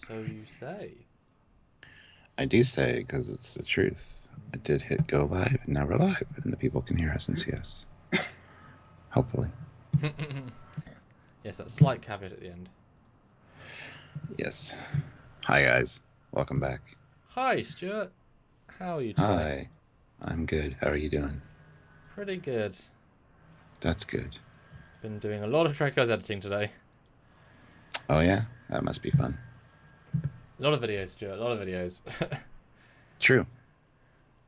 So you say. I do say, because it's the truth. I did hit go live, and now we're live, and the people can hear us and see us. Hopefully. Yes, that slight caveat at the end. Yes. Hi, guys. Welcome back. Hi, Stuart. How are you today? Hi. I'm good. How are you doing? Pretty good. That's good. Been doing a lot of Trekyards editing today. Oh, yeah? That must be fun. A lot of videos, Stuart. A lot of videos. True.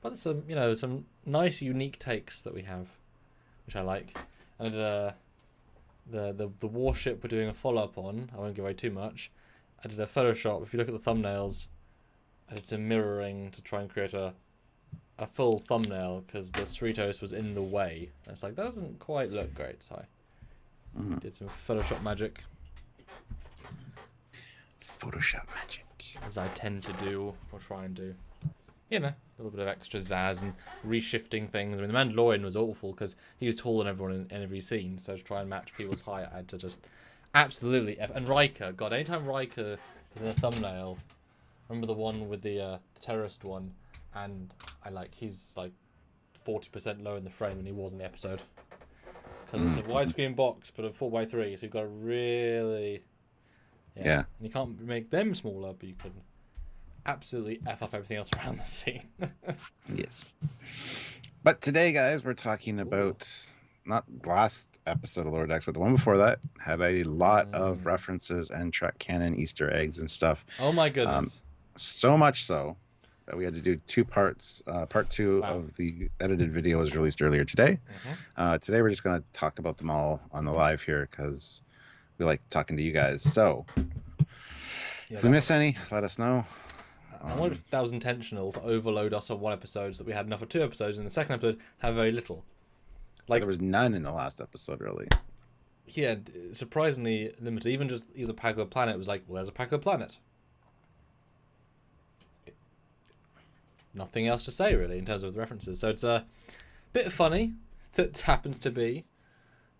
But some nice, unique takes that we have, which I like. And the warship we're doing a follow-up on. I won't give away too much. I did a Photoshop. If you look at the thumbnails, I did some mirroring to try and create a full thumbnail because the Cerritos was in the way. And it's like, that doesn't quite look great, so I did some Photoshop magic. Photoshop magic. As I tend to do, or try and do. You know, a little bit of extra zazz and reshifting things. I mean, the Mandalorian was awful because he was taller than everyone in every scene, so to try and match people's height, I had to just absolutely... And Riker, God, anytime Riker is in a thumbnail, remember the one with the terrorist one, and he's like 40% lower in the frame than he was in the episode. Because it's a widescreen box, but a 4x3, so you've got to really... Yeah. And you can't make them smaller, but you can absolutely F up everything else around the scene. Yes. But today, guys, we're talking about not the last episode of Lower Decks, but the one before that had a lot of references and Trek canon Easter eggs and stuff. Oh my goodness. So much so that we had to do two parts. Part two of the edited video was released earlier today. Today we're just going to talk about them all on the live here because we like talking to you guys. So if we miss any, let us know. I wonder if that was intentional to overload us on one episode so that we had enough for two episodes, and the second episode have very little. Like there was none in the last episode, really. Yeah, surprisingly limited. Even just either Pack of the Planet was like, well, there's a Pack of the Planet. Nothing else to say, really, in terms of the references. So it's a bit funny that happens to be,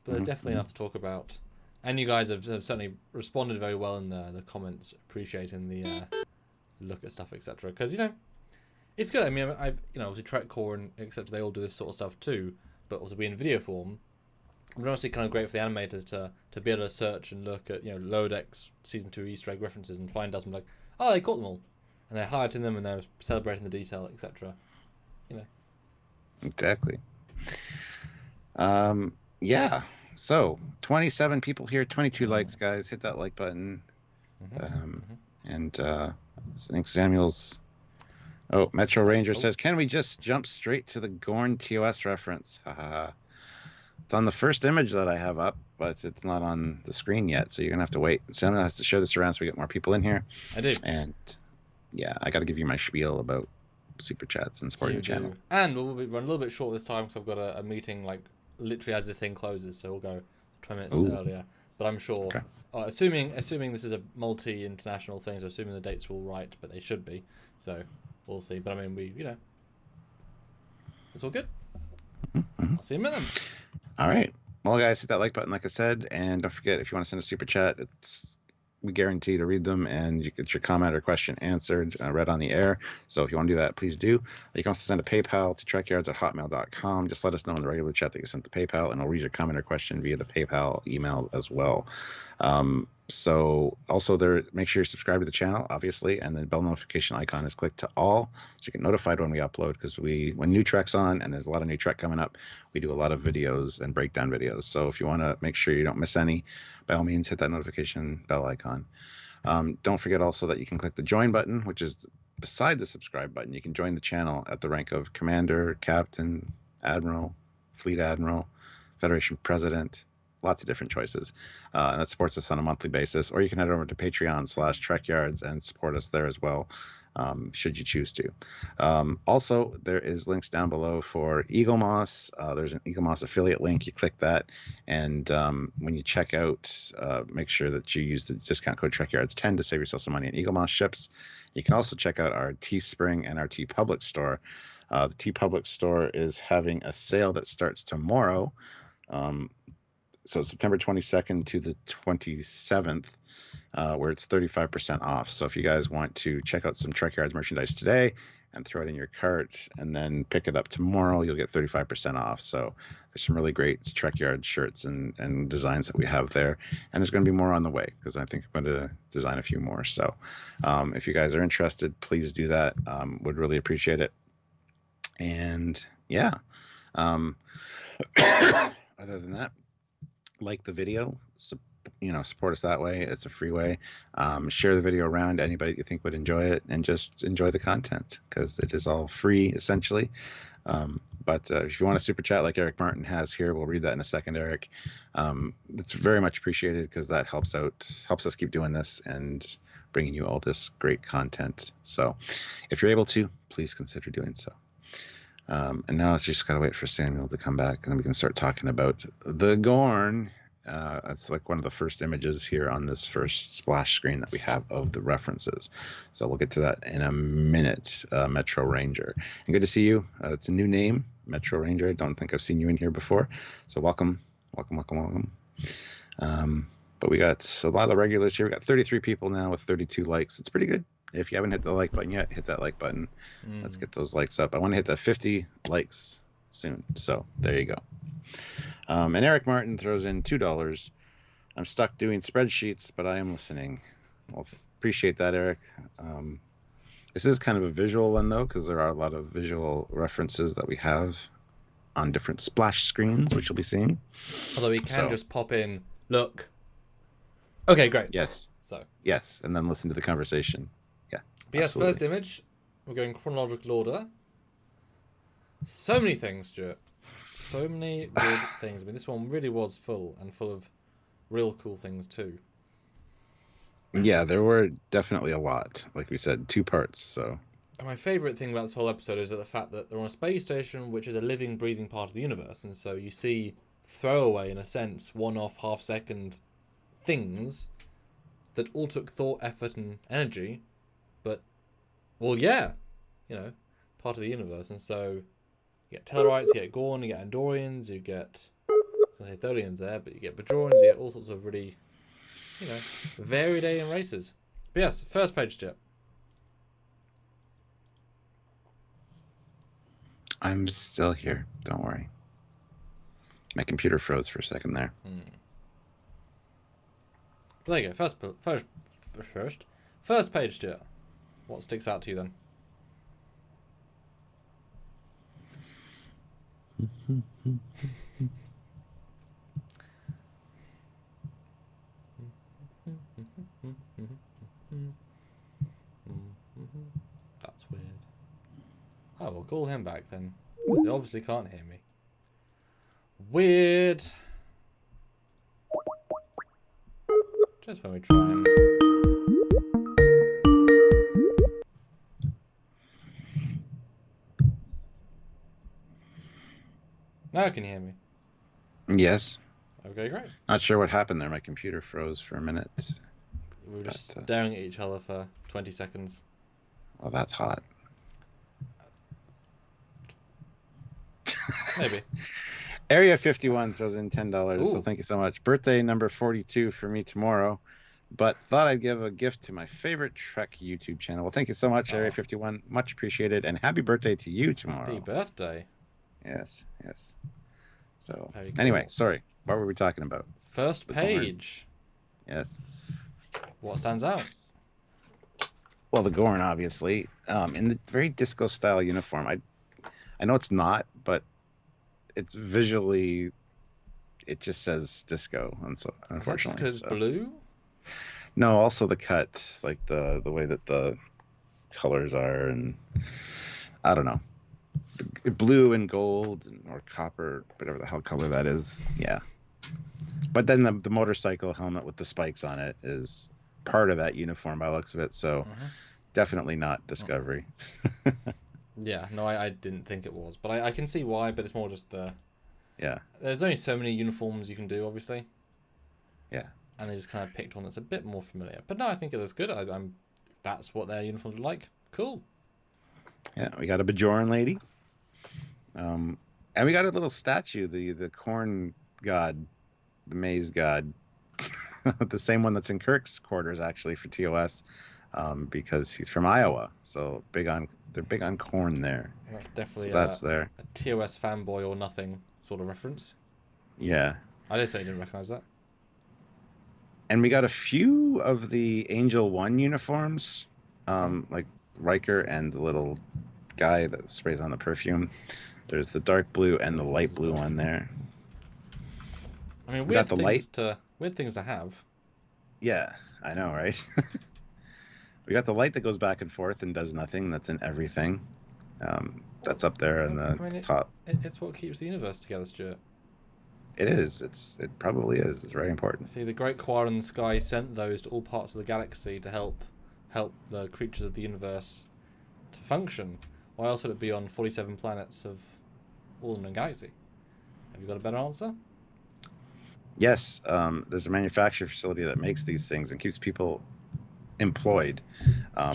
but there's definitely enough to talk about. And you guys have certainly responded very well in the comments, appreciating the look at stuff, etc. Because, it's good. I mean, obviously Trek Core and etc. They all do this sort of stuff too, but also be in video form. It's honestly kind of great for the animators to be able to search and look at Lower Decks Season 2 Easter egg references and find out them like, oh, they caught them all, and they're highlighting them and they're celebrating the detail, etc. Exactly. Yeah. So 27 people here, 22 likes, guys. Hit that like button. And I think Samuel's. Oh, Metro Ranger says, "Can we just jump straight to the Gorn TOS reference?" It's on the first image that I have up, but it's not on the screen yet, so you're gonna have to wait. Samuel has to share this around so we get more people in here. I do. And yeah, I got to give you my spiel about super chats and supporting the channel. And we'll run a little bit short this time because I've got a meeting like literally as this thing closes, so we'll go 20 minutes earlier. But I'm sure, assuming this is a multi-international thing, so assuming the dates are all right, but they should be, so we'll see. But I mean, it's all good. I'll see you in a minute. All right. Well, guys, hit that like button, like I said, and don't forget, if you want to send a super chat, we guarantee to read them, and you get your comment or question answered, read on the air. So if you want to do that, please do. You can also send a PayPal to trekyards@hotmail.com. Just let us know in the regular chat that you sent the PayPal, and I'll read your comment or question via the PayPal email as well. So also make sure you subscribe to the channel, obviously, and the bell notification icon is clicked to all, so you get notified when we upload, because when new Trek's on, and there's a lot of new Trek coming up, we do a lot of videos and breakdown videos. So if you want to make sure you don't miss any, by all means, hit that notification bell icon. Don't forget also that you can click the join button, which is beside the subscribe button. You can join the channel at the rank of Commander, Captain, Admiral, Fleet Admiral, Federation President. Lots of different choices. And that supports us on a monthly basis. Or you can head over to Patreon/Trekyards and support us there as well, should you choose to. Also, there is links down below for Eagle Moss. There's an Eagle Moss affiliate link. You click that, and when you check out, make sure that you use the discount code Trekyards10 to save yourself some money on Eagle Moss ships. You can also check out our Teespring and our TeePublic store. The TeePublic store is having a sale that starts tomorrow. so September 22nd to the 27th, where it's 35% off. So if you guys want to check out some Trekyards merchandise today and throw it in your cart and then pick it up tomorrow, you'll get 35% off. So there's some really great Trekyard shirts and designs that we have there. And there's going to be more on the way because I think I'm going to design a few more. So if you guys are interested, please do that. Would really appreciate it. And yeah, other than that, like the video, support us that way. It's a free way. Share the video around to anybody you think would enjoy it, and just enjoy the content because it is all free essentially. But if you want to super chat like Eric Martin has here, we'll read that in a second, Eric. It's very much appreciated because that helps us keep doing this and bringing you all this great content. So if you're able to, please consider doing so. And now it's just got to wait for Samuel to come back, and then we can start talking about the Gorn. It's like one of the first images here on this first splash screen that we have of the references. So we'll get to that in a minute. Metro Ranger. And good to see you. It's a new name, Metro Ranger. I don't think I've seen you in here before. So welcome. But we got a lot of regulars here. We got 33 people now with 32 likes. It's pretty good. If you haven't hit the like button yet, hit that like button. Let's get those likes up. I want to hit the 50 likes soon. So there you go. And Eric Martin throws in $2. I'm stuck doing spreadsheets, but I am listening. Well, appreciate that, Eric. This is kind of a visual one, though, because there are a lot of visual references that we have on different splash screens, which you'll be seeing. Although we can just pop in, look. Okay, great. Yes. So. Yes, and then listen to the conversation. Yeah. But yes, first image. We're going chronological order. So many things, Stuart. So many good things. I mean, this one really was full of real cool things too. Yeah, there were definitely a lot. Like we said, 2 parts. So. And my favourite thing about this whole episode is that the fact that they're on a space station, which is a living, breathing part of the universe, and so you see throwaway, in a sense, one-off, half-second things that all took thought, effort, and energy, but, well, yeah, part of the universe, and so. You get Tellarites, you get Gorn, you get Andorians, you get Tholians there, but you get Bajorans, you get all sorts of really, varied alien races. But yes, first page, Chip. I'm still here. Don't worry. My computer froze for a second there. But there you go. First page, Chip. What sticks out to you then? That's weird. Oh, we'll call him back then. He obviously can't hear me. Weird. Just when we try and... Now you can hear me. Yes. Okay, great. Not sure what happened there. My computer froze for a minute. We were just staring at each other for 20 seconds. Well, that's hot. Maybe. Area 51 throws in $10. Ooh. So thank you so much. Birthday number 42 for me tomorrow. But thought I'd give a gift to my favorite Trek YouTube channel. Well, thank you so much, Area 51. Much appreciated. And happy birthday to you tomorrow. Happy birthday. Yes. So, Very anyway, cool. sorry. What were we talking about? First page. Yes. What stands out? Well, the Gorn, obviously. In the very disco-style uniform. I know it's not, but it's visually... It just says disco, and so unfortunately. Because blue? No, also the cut, like the way that the colors are, and I don't know. Blue and gold or copper, whatever the hell color that is. Yeah. But then the motorcycle helmet with the spikes on it is part of that uniform by the looks of it. So definitely not Discovery. Yeah, no, I didn't think it was. But I can see why, but it's more just the... Yeah. There's only so many uniforms you can do, obviously. Yeah. And they just kind of picked one that's a bit more familiar. But no, I think it looks good. That's what their uniforms are like. Cool. Yeah, we got a Bajoran lady. And we got a little statue, the corn god the Maze God, the same one that's in Kirk's quarters actually for TOS, because he's from Iowa. So they're big on corn there. And that's So definitely that's there. a TOS fanboy or nothing sort of reference. Yeah. I did say I didn't recognize that. And we got a few of the Angel One uniforms, like Riker and the little guy that sprays on the perfume. There's the dark blue and the light blue one there. I mean, We got the light. Weird things to have. Yeah, I know, right? We got the light that goes back and forth and does nothing. That's in everything. That's up there in the top. It's what keeps the universe together, Stuart. It is. It probably is. It's very important. See, the Great Choir in the Sky sent those to all parts of the galaxy to help the creatures of the universe to function. Why else would it be on 47 planets of all in the galaxy? Have you got a better answer? Yes, there's a manufacturing facility that makes these things and keeps people employed.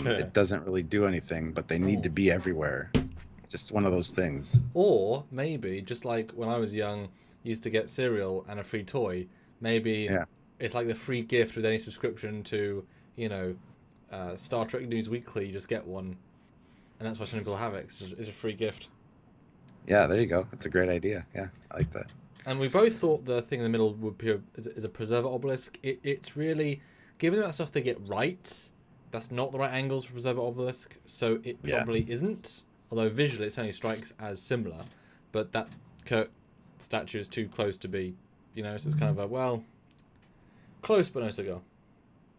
Sure. It doesn't really do anything, but they need to be everywhere. Just one of those things. Or maybe, just like when I was young, used to get cereal and a free toy. Maybe it's like the free gift with any subscription to, Star Trek News Weekly. You just get one, and that's why some people have it. It's a free gift. Yeah, there you go. That's a great idea. Yeah, I like that. And we both thought the thing in the middle would be is a preserver obelisk. It's really, given that stuff they get right, that's not the right angles for preserver obelisk, so it probably isn't. Although visually it certainly strikes as similar, but that Kirk statue is too close to be, so it's kind of close but no cigar.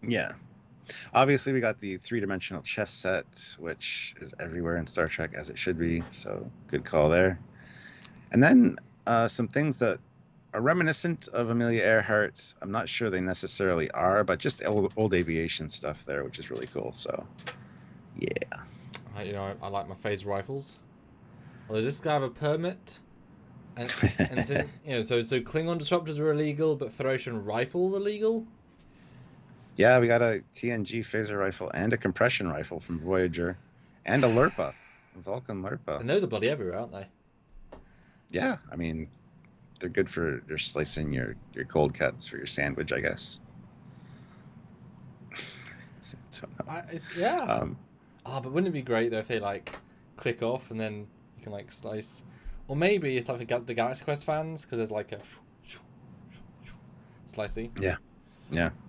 Yeah. Obviously, we got the three-dimensional chess set, which is everywhere in Star Trek, as it should be, so good call there. And then some things that are reminiscent of Amelia Earhart. I'm not sure they necessarily are, but just old aviation stuff there, which is really cool, so yeah. I like my phaser rifles. Well, does this guy have a permit? And so Klingon disruptors are illegal, but Federation rifles are legal? Yeah, we got a TNG phaser rifle and a compression rifle from Voyager, and a Lurpa, a Vulcan Lurpa. And those are bloody everywhere, aren't they? Yeah, I mean, they're good for slicing your cold cuts for your sandwich, I guess. But wouldn't it be great though if they click off and then you can slice, or maybe it's like the Galaxy Quest fans because there's like a slicey. Yeah.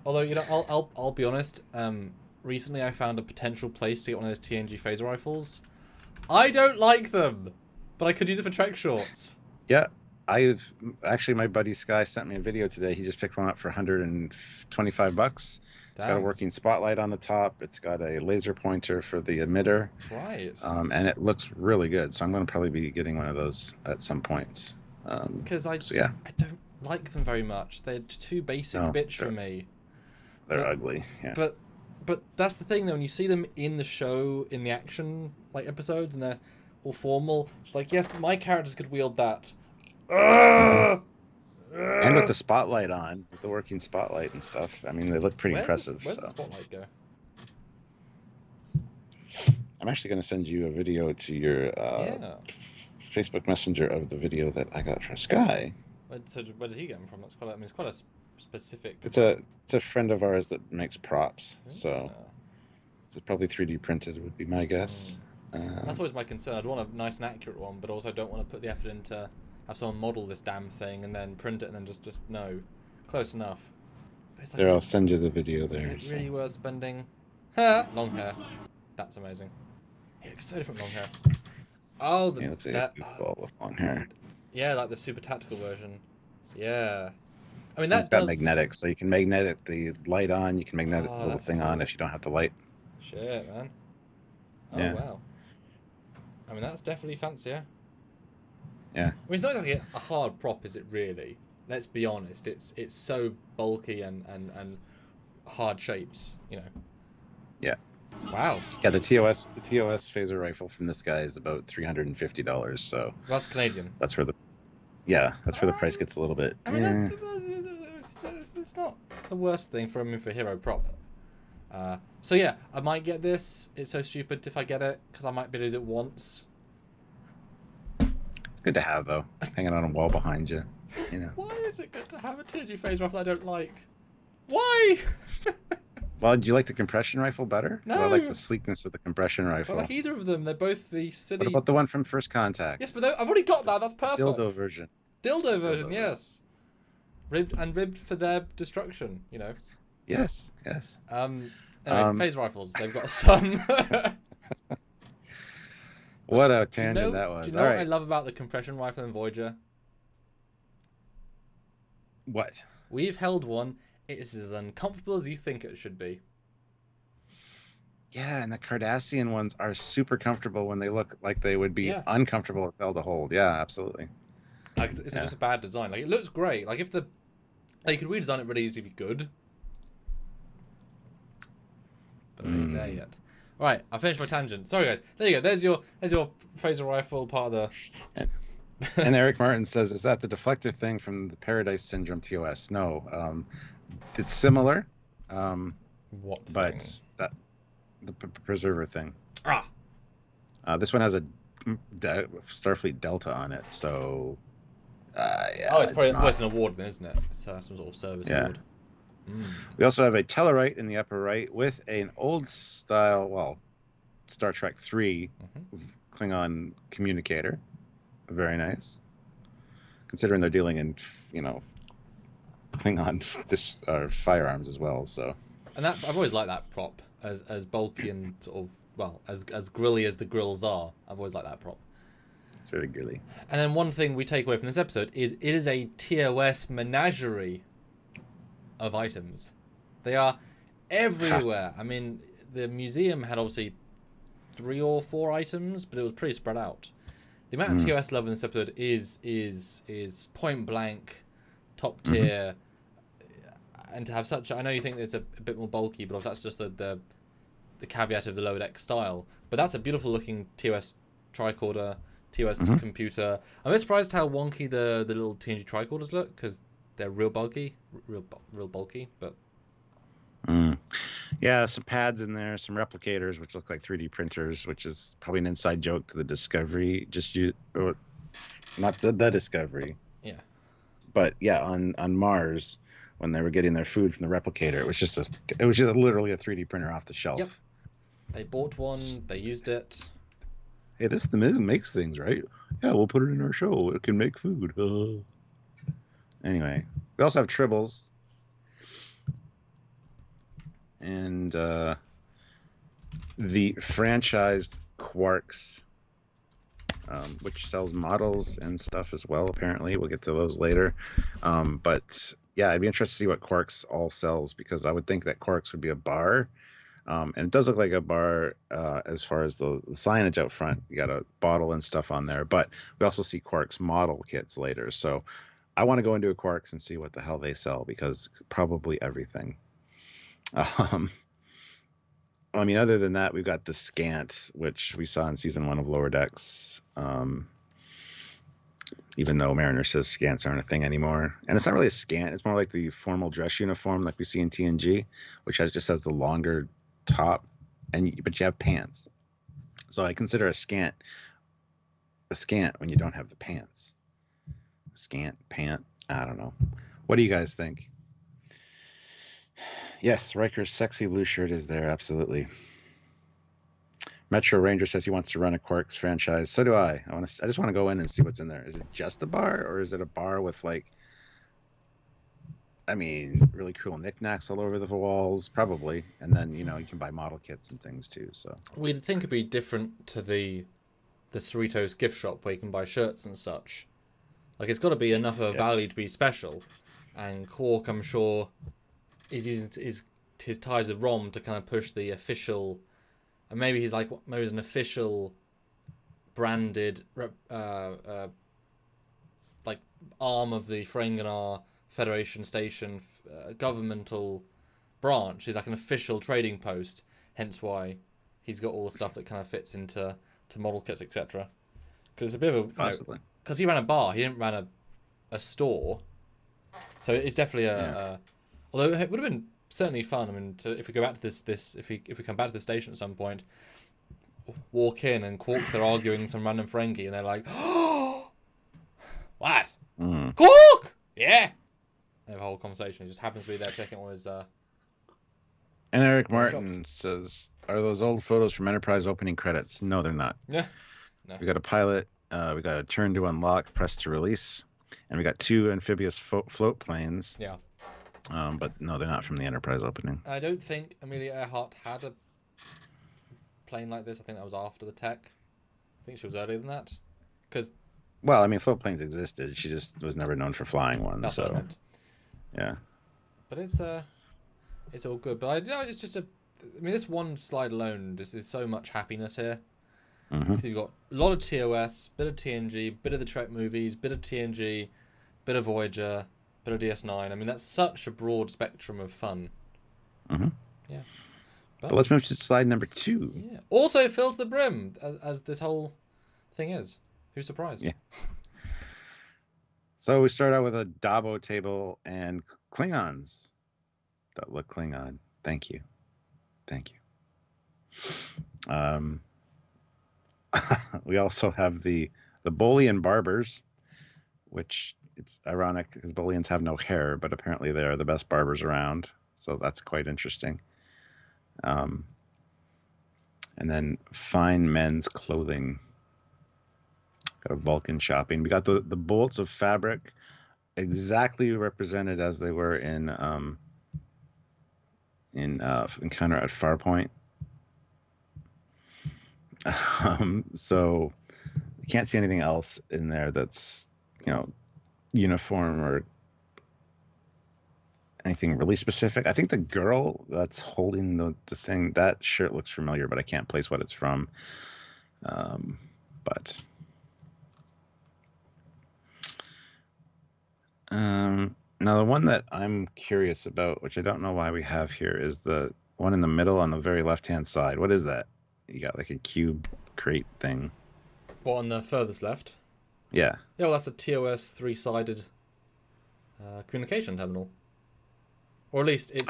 Although I'll be honest. Recently I found a potential place to get one of those TNG phaser rifles. I don't like them, but I could use it for Trek shorts. Yeah, my buddy Sky sent me a video today. He just picked one up for $125. It's got a working spotlight on the top. It's got a laser pointer for the emitter. Right. And it looks really good. So I'm going to probably be getting one of those at some point. Because I don't like them very much. They're too basic for me. They're ugly. Yeah. But that's the thing though. When you see them in the show, in the action episodes, and they're all formal, it's like, yes, but my characters could wield that. And with the spotlight on, with the working spotlight and stuff, I mean, they look pretty impressive. Where's the spotlight go? I'm actually going to send you a video to your Facebook Messenger of the video that I got from Sky. So where did he get them from? It's quite a specific. It's a friend of ours that makes props, so it's probably 3D printed would be my guess. That's always my concern. I'd want a nice and accurate one, but also I don't want to put the effort into have someone model this damn thing and then print it and then just no, close enough. But it's I'll send you the video there. It's really worth spending. Long hair. That's amazing. He looks so different long hair. Oh, he looks like a goofball with long hair. Yeah, like the super tactical version. Yeah. I mean, it's got magnetic, so you can magnetic the light on. You can magnetic the little thing on if you don't have the light. Shit, man. Oh, yeah. Wow. I mean, that's definitely fancier. Yeah. I mean, it's not exactly a hard prop, is it really? Let's be honest. It's so bulky and hard shapes, Yeah. Wow. Yeah, the TOS phaser rifle from this guy is about $350. So that's Canadian. That's where the price gets a little bit. I mean, it's not the worst thing for a hero prop. So yeah, I might get this. It's so stupid if I get it because I might be use it once. It's good to have though, hanging on a wall behind you. You know. Why is it good to have a TNG phase rifle I don't like? Why? Well, do you like the compression rifle better? 'Cause I like No. the sleekness of the compression I rifle. don't like either of them. They're both the What silly. about the one from First Contact? Yes, but I've already got that. That's perfect. Dildo version. Dildo version, yes. Ribbed for their destruction. You know. Yes. Anyway, phase rifles. They've got some. What a tangent that was. Do you know what I love about the compression rifle in Voyager? What? We've held one. It is as uncomfortable as you think it should be. Yeah, and the Cardassian ones are super comfortable when they look like they would be uncomfortable as hell to hold. Yeah, absolutely. Like, it's just a bad design. Like, it looks great. Like, if you could redesign it really easily, be good. But I ain't there yet. All right, I finished my tangent. Sorry, guys. There you go. There's your phaser rifle part of the. And Eric Martin says, "Is that the deflector thing from the Paradise Syndrome TOS?" No, it's similar. What? But that the preserver thing. This one has a Starfleet Delta on it, so. Yeah. It's probably it's an award then, isn't it? So some sort of service award. We also have a Tellarite in the upper right with an old style, Star Trek 3 Klingon communicator. Very nice. Considering they're dealing in, Klingon firearms as well. So. And that I've always liked that prop as bulky and sort of as grilly as the grills are. I've always liked that prop. It's very grilly. And then one thing we take away from this episode is it is a TOS menagerie of items. They are everywhere. I mean, the museum had obviously 3 or 4 items, but it was pretty spread out. The amount of TOS love in this episode is point blank, top tier, and to have such. I know you think it's a bit more bulky, but that's just the caveat of the lower deck style. But that's a beautiful looking TOS tricorder, TOS computer. I'm a bit surprised how wonky the little TNG tricorders look because they're real bulky, real bulky, but. Yeah, some pads in there, some replicators, which look like 3D printers, which is probably an inside joke to the Discovery. Not the Discovery. Yeah. But yeah, on Mars, when they were getting their food from the replicator, it was just literally a 3D printer off the shelf. Yep. They bought one. They used it. Hey, this the Miz makes things, right? Yeah, we'll put it in our show. It can make food. Anyway, we also have tribbles. And the franchised Quarks, which sells models and stuff as well, apparently. We'll get to those later. But yeah, I'd be interested to see what Quarks all sells, because I would think that Quarks would be a bar. And it does look like a bar as far as the signage out front. You got a bottle and stuff on there. But we also see Quarks model kits later. So I want to go into a Quarks and see what the hell they sell, because probably everything. I mean, other than that, we've got the Scant, which we saw in season 1 of Lower Decks. Even though Mariner says Scants aren't a thing anymore, and it's not really a Scant; it's more like the formal dress uniform like we see in TNG, which just has the longer top, but you have pants. So I consider a Scant when you don't have the pants. A Scant pant. I don't know. What do you guys think? Yes, Riker's sexy blue shirt is there, absolutely. Metro Ranger says he wants to run a Quarks franchise. So do I. I just want to go in and see what's in there. Is it just a bar, or is it a bar with really cool knickknacks all over the walls? Probably. And then, you can buy model kits and things too. So we'd think it'd be different to the Cerritos gift shop where you can buy shirts and such. Like, it's got to be enough of a value to be special. And Quark, I'm sure, is using his ties with Rom to kind of push the official, and maybe he's an official branded arm of the Ferenginar Federation Station governmental branch. He's like an official trading post, hence why he's got all the stuff that kind of fits into model kits, etc. Because it's a bit of a because he ran a bar, he didn't run a store, so it's definitely although it would have been certainly fun. I mean, if we go back to this, if we come back to the station at some point, walk in and Quarks are arguing some random Ferengi, and they're like, "Oh, what? Cork! Yeah! They have a whole conversation. He just happens to be there checking on his... And Eric shops. Martin says, "Are those old photos from Enterprise opening credits?" No, they're not. Yeah. No. We got a pilot. We got a turn to unlock, press to release, and we got 2 amphibious float planes. Yeah. But no, they're not from the Enterprise opening. I don't think Amelia Earhart had a plane like this. I think that was after the tech. I think she was earlier than that. Well, I mean, float planes existed. She just was never known for flying one. That's what I meant. Yeah. But it's all good. But it's just I mean, this one slide alone, there's so much happiness here. Mm-hmm. You've got a lot of TOS, bit of TNG, bit of the Trek movies, bit of TNG, bit of Voyager, bit of DS9. I mean, that's such a broad spectrum of fun. Mm-hmm. Yeah. But let's move to slide number 2. Yeah. Also filled to the brim, as this whole thing is. Who's surprised? Yeah. So we start out with a Dabo table and Klingons that look Klingon. Thank you. We also have the Bolian barbers, which it's ironic because Bolians have no hair, but apparently they are the best barbers around. So that's quite interesting. And then fine men's clothing. Got a Vulcan shopping. We got the bolts of fabric exactly represented as they were in Encounter at Farpoint. So you can't see anything else in there that's, uniform or anything really specific. I think the girl that's holding the thing, that shirt looks familiar, but I can't place what it's from. Now the one that I'm curious about, which I don't know why we have here, is the one in the middle on the very left-hand side. What is that? You got like a cube crate thing. What, on the furthest left? Yeah. Yeah, well, that's a TOS 3-sided communication terminal. Or at least it's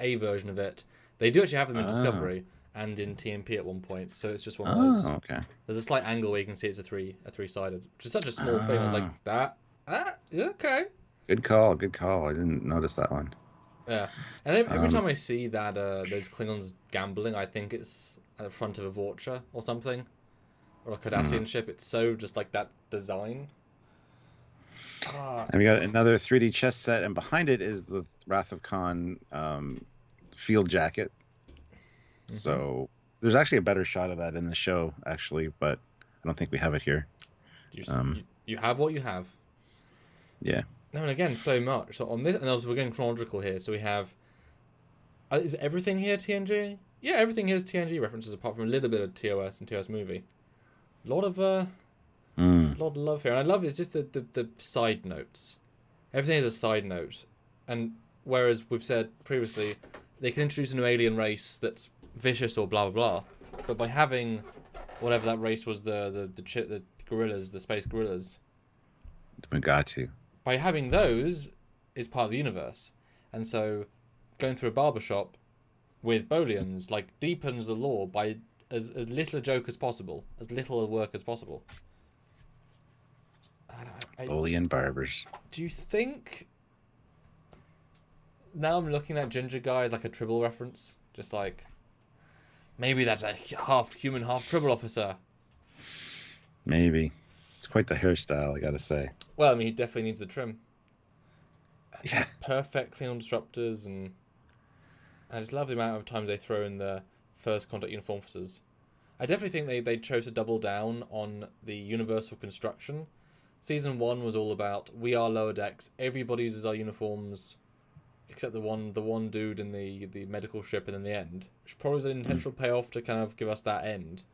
a version of it. They do actually have them in Discovery and in TMP at one point, so it's just one of those. Oh, okay. There's a slight angle where you can see it's a 3-sided, which is such a small thing. I was like, that? Okay. Good call. I didn't notice that one. Yeah. And every time I see that those Klingons gambling, I think it's at the front of a Vorcha or something. Or a Cardassian ship. It's so just like that design. And we got another 3D chess set, and behind it is the Wrath of Khan field jacket. Mm-hmm. So there's actually a better shot of that in the show, actually, but I don't think we have it here. You have what you have. Yeah. No, and again, so much. So on this, and also we're getting chronological here. So we have. Is everything here TNG? Yeah, everything here is TNG references, apart from a little bit of TOS and TOS movie. A lot of love here, and I love it's just the side notes. Everything is a side note, and whereas we've said previously they can introduce a new alien race that's vicious or blah blah blah, but by having whatever that race was, the gorillas, the space gorillas, Mugatu. By having those is part of the universe, and so going through a barbershop with Bolians like deepens the lore by as little a joke as possible, as little a work as possible. Bolian barbers. Do you think? Now I'm looking at Ginger Guy as like a Tribble reference, just like maybe that's a half human, half Tribble officer. Maybe. It's quite the hairstyle, I gotta say. Well, I mean, he definitely needs the trim. Yeah. Perfect Klingon disruptors, and I just love the amount of times they throw in the first contact uniform officers. I definitely think they chose to double down on the universal construction. Season 1 was all about we are lower decks, everybody uses our uniforms, except the one dude in the medical ship, and in the end, which probably was an intentional payoff to kind of give us that end.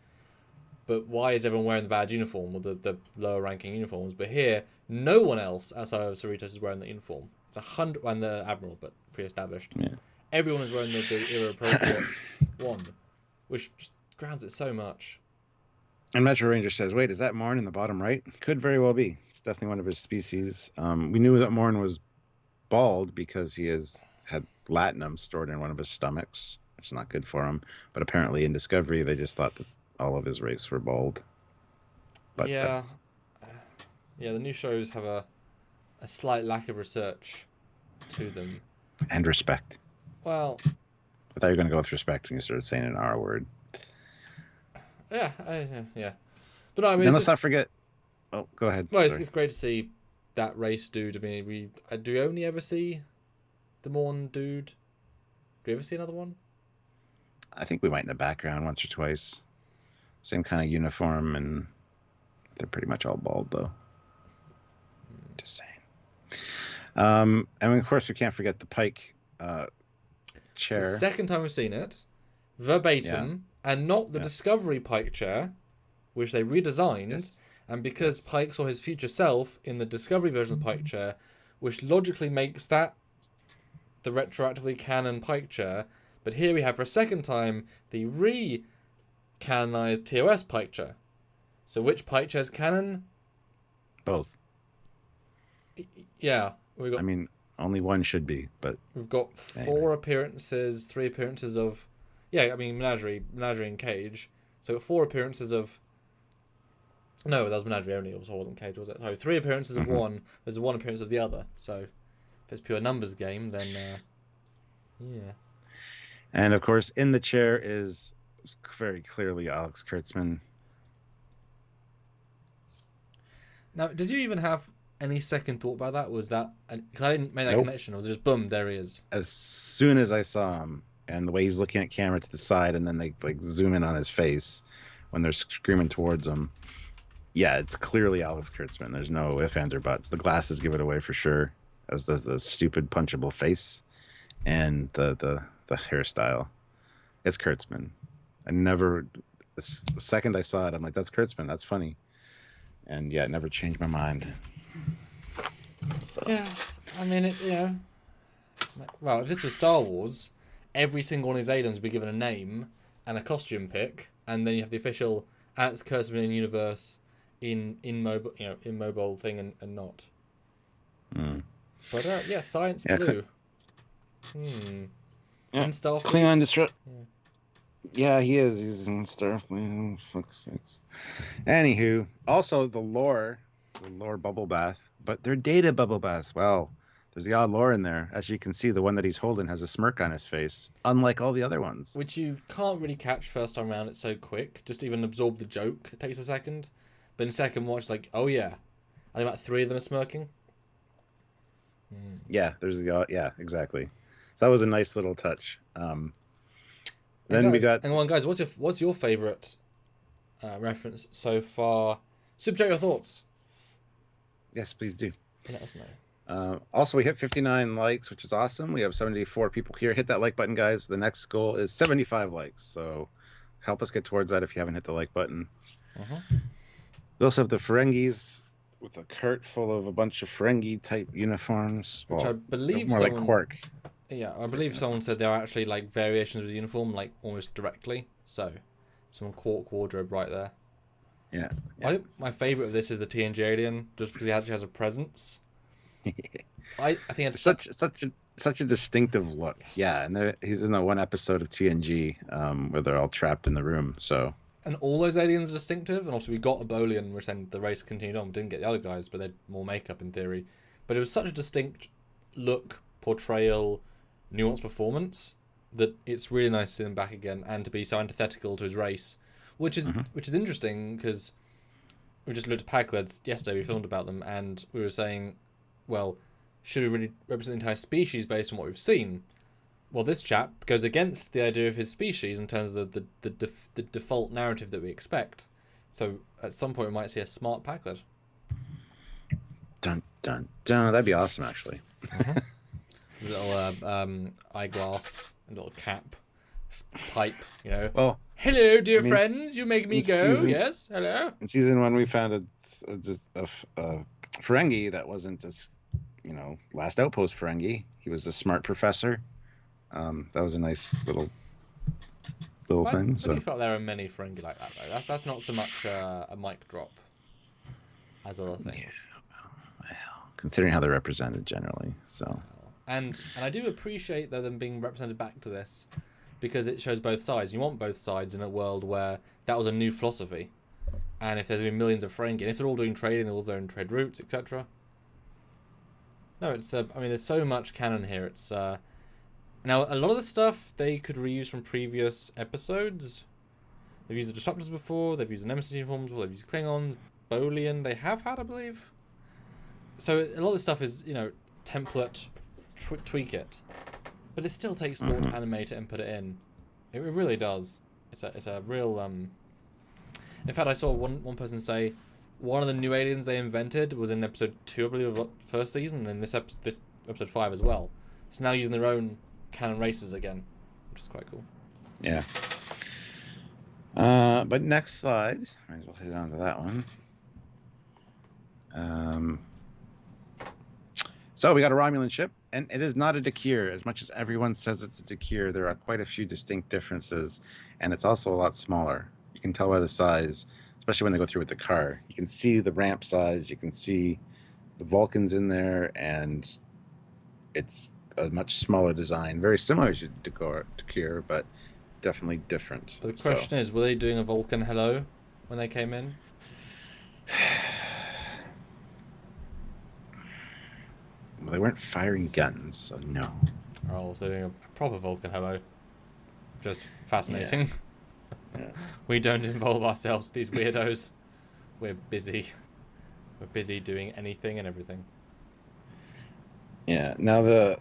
But why is everyone wearing the bad uniform, or the lower ranking uniforms? But here, no one else outside of Cerritos is wearing the uniform. It's 100, and the Admiral, but pre-established. Yeah. Everyone is wearing the era-appropriate one, which just grounds it so much. And Metro Ranger says, wait, is that Morn in the bottom right? Could very well be. It's definitely one of his species. We knew that Morn was bald because he had latinum stored in one of his stomachs, which is not good for him. But apparently in Discovery, they just thought that all of his race were bald. But yeah, the new shows have a a slight lack of research to them. And respect. Well, I thought you were going to go with respect when you started saying an R word. yeah, yeah. But no, I mean, Then let's not forget. Oh, go ahead. Well, it's great to see that race dude. I mean, do we only ever see the Morn dude? Do we ever see another one? I think we might in the background once or twice. Same kind of uniform, and they're pretty much all bald, though. Just saying. And of course, we can't forget the Pike chair. It's the second time we've seen it, verbatim, and not the Discovery Pike chair, which they redesigned. Yes. And because Pike saw his future self in the Discovery version of the Pike chair, which logically makes that the retroactively canon Pike chair. But here we have, for a second time, the re-canonized TOS Pike chair. So which Pike chair is canon? Both. Yeah. I mean, only one should be, but... We've got 4 appearances, 3 appearances of... Yeah, I mean, Menagerie and Cage. So 4 appearances of... No, that was Menagerie only. It wasn't Cage, was it? Sorry, 3 appearances of one. There's 1 appearance of the other. So if it's pure numbers game, then... yeah. And, of course, in the chair is very clearly Alex Kurtzman. Now, did you even have any second thought about that? Was that... Because I didn't make that connection. Or was it just, boom, there he is? As soon as I saw him, and the way he's looking at camera to the side, and then they zoom in on his face when they're screaming towards him. Yeah, it's clearly Alex Kurtzman. There's no ifs, ands, or buts. The glasses give it away for sure, as does the stupid punchable face and the hairstyle. It's Kurtzman. The second I saw it, I'm like, that's Kurtzman. That's funny. And yeah, it never changed my mind. So. Yeah, I mean, well, if this was Star Wars, every single one of these aliens would be given a name and a costume pick, and then you have the official Alex Kurtzman in universe in mobile thing and not. But yeah, Science Blue. Yeah, in Starfleet. Klingon Disrupt. Yeah, he is. He's in Starfleet. Fuck's sakes. Anywho, also the lore bubble bath, but they're data bubble baths. Well, there's the odd lore in there. As you can see, the one that he's holding has a smirk on his face, unlike all the other ones. Which you can't really catch first time around. It's so quick. Just even absorb the joke. It takes a second. But in second watch, like, oh yeah. I think about 3 of them are smirking. Yeah, there's the yeah, exactly. So that was a nice little touch. Then we got... Hang on, guys, what's your favourite reference so far? Subject your thoughts. Yes, please do. Let us know. Also, we hit 59 likes, which is awesome. We have 74 people here. Hit that like button, guys. The next goal is 75 likes. So help us get towards that if you haven't hit the like button. We also have the Ferengis with a cart full of a bunch of Ferengi-type uniforms. Which I believe more like Quark. Yeah, I believe someone said there are actually like variations of the uniform, like almost directly. So, some Quark wardrobe right there. Yeah. I think my favourite of this is the TNG alien, just because he actually has a presence. I think it's such a distinctive look. Yes. Yeah, and he's in the one episode of TNG where they're all trapped in the room. So. And all those aliens are distinctive, and also we got Abolian, which then the race continued on. We didn't get the other guys, but they had more makeup in theory. But it was such a distinct look, portrayal, nuanced performance that it's really nice to see them back again and to be so antithetical to his race, which is interesting because we just looked at Pagleds yesterday. We filmed about them, and we were saying, well, should we really represent the entire species based on what we've seen? Well, this chap goes against the idea of his species in terms of the default narrative that we expect. So at some point we might see a smart Pagled. Dun dun dun! That'd be awesome, actually. Little eyeglass, a little cap, pipe. Well, hello, dear friends. You make me go. Yes, hello. In season 1, we found a Ferengi that wasn't just last outpost Ferengi. He was a smart professor. That was a nice little thing. So you felt there are many Ferengi like that though. That's not so much a mic drop as other things. Yeah, well, considering how they're represented generally, so. And I do appreciate them being represented back to this because it shows both sides. You want both sides in a world where that was a new philosophy, and if there's been millions of Ferengi, and if they're all doing trading, they're all doing trade routes, etc. No, it's I mean, there's so much canon here. It's now a lot of the stuff they could reuse from previous episodes. They've used the Disruptors before. They've used the Nemesis uniforms before. They've used Klingons, Bolian. They have had, I believe. So a lot of this stuff is, template, tweak it, but it still takes thought to animate it and put it in. It really does. It's a real In fact, I saw one person say one of the new aliens they invented was in episode 2, I believe, of the first season, and this episode 5 as well. So now using their own canon races again, which is quite cool. Yeah. But next slide, might as well head on to that one. So we got a Romulan ship, and it is not a Trekyard. As much as everyone says it's a Trekyard, there are quite a few distinct differences, and it's also a lot smaller. You can tell by the size, especially when they go through with the car. You can see the ramp size, you can see the Vulcans in there, and it's a much smaller design. Very similar to Trekyard, but definitely different. But the question is, were they doing a Vulcan hello when they came in? Well, they weren't firing guns, so no. Oh, so doing a proper Vulcan hello. Just fascinating. Yeah. We don't involve ourselves, these weirdos. We're busy. We're busy doing anything and everything. Yeah. Now the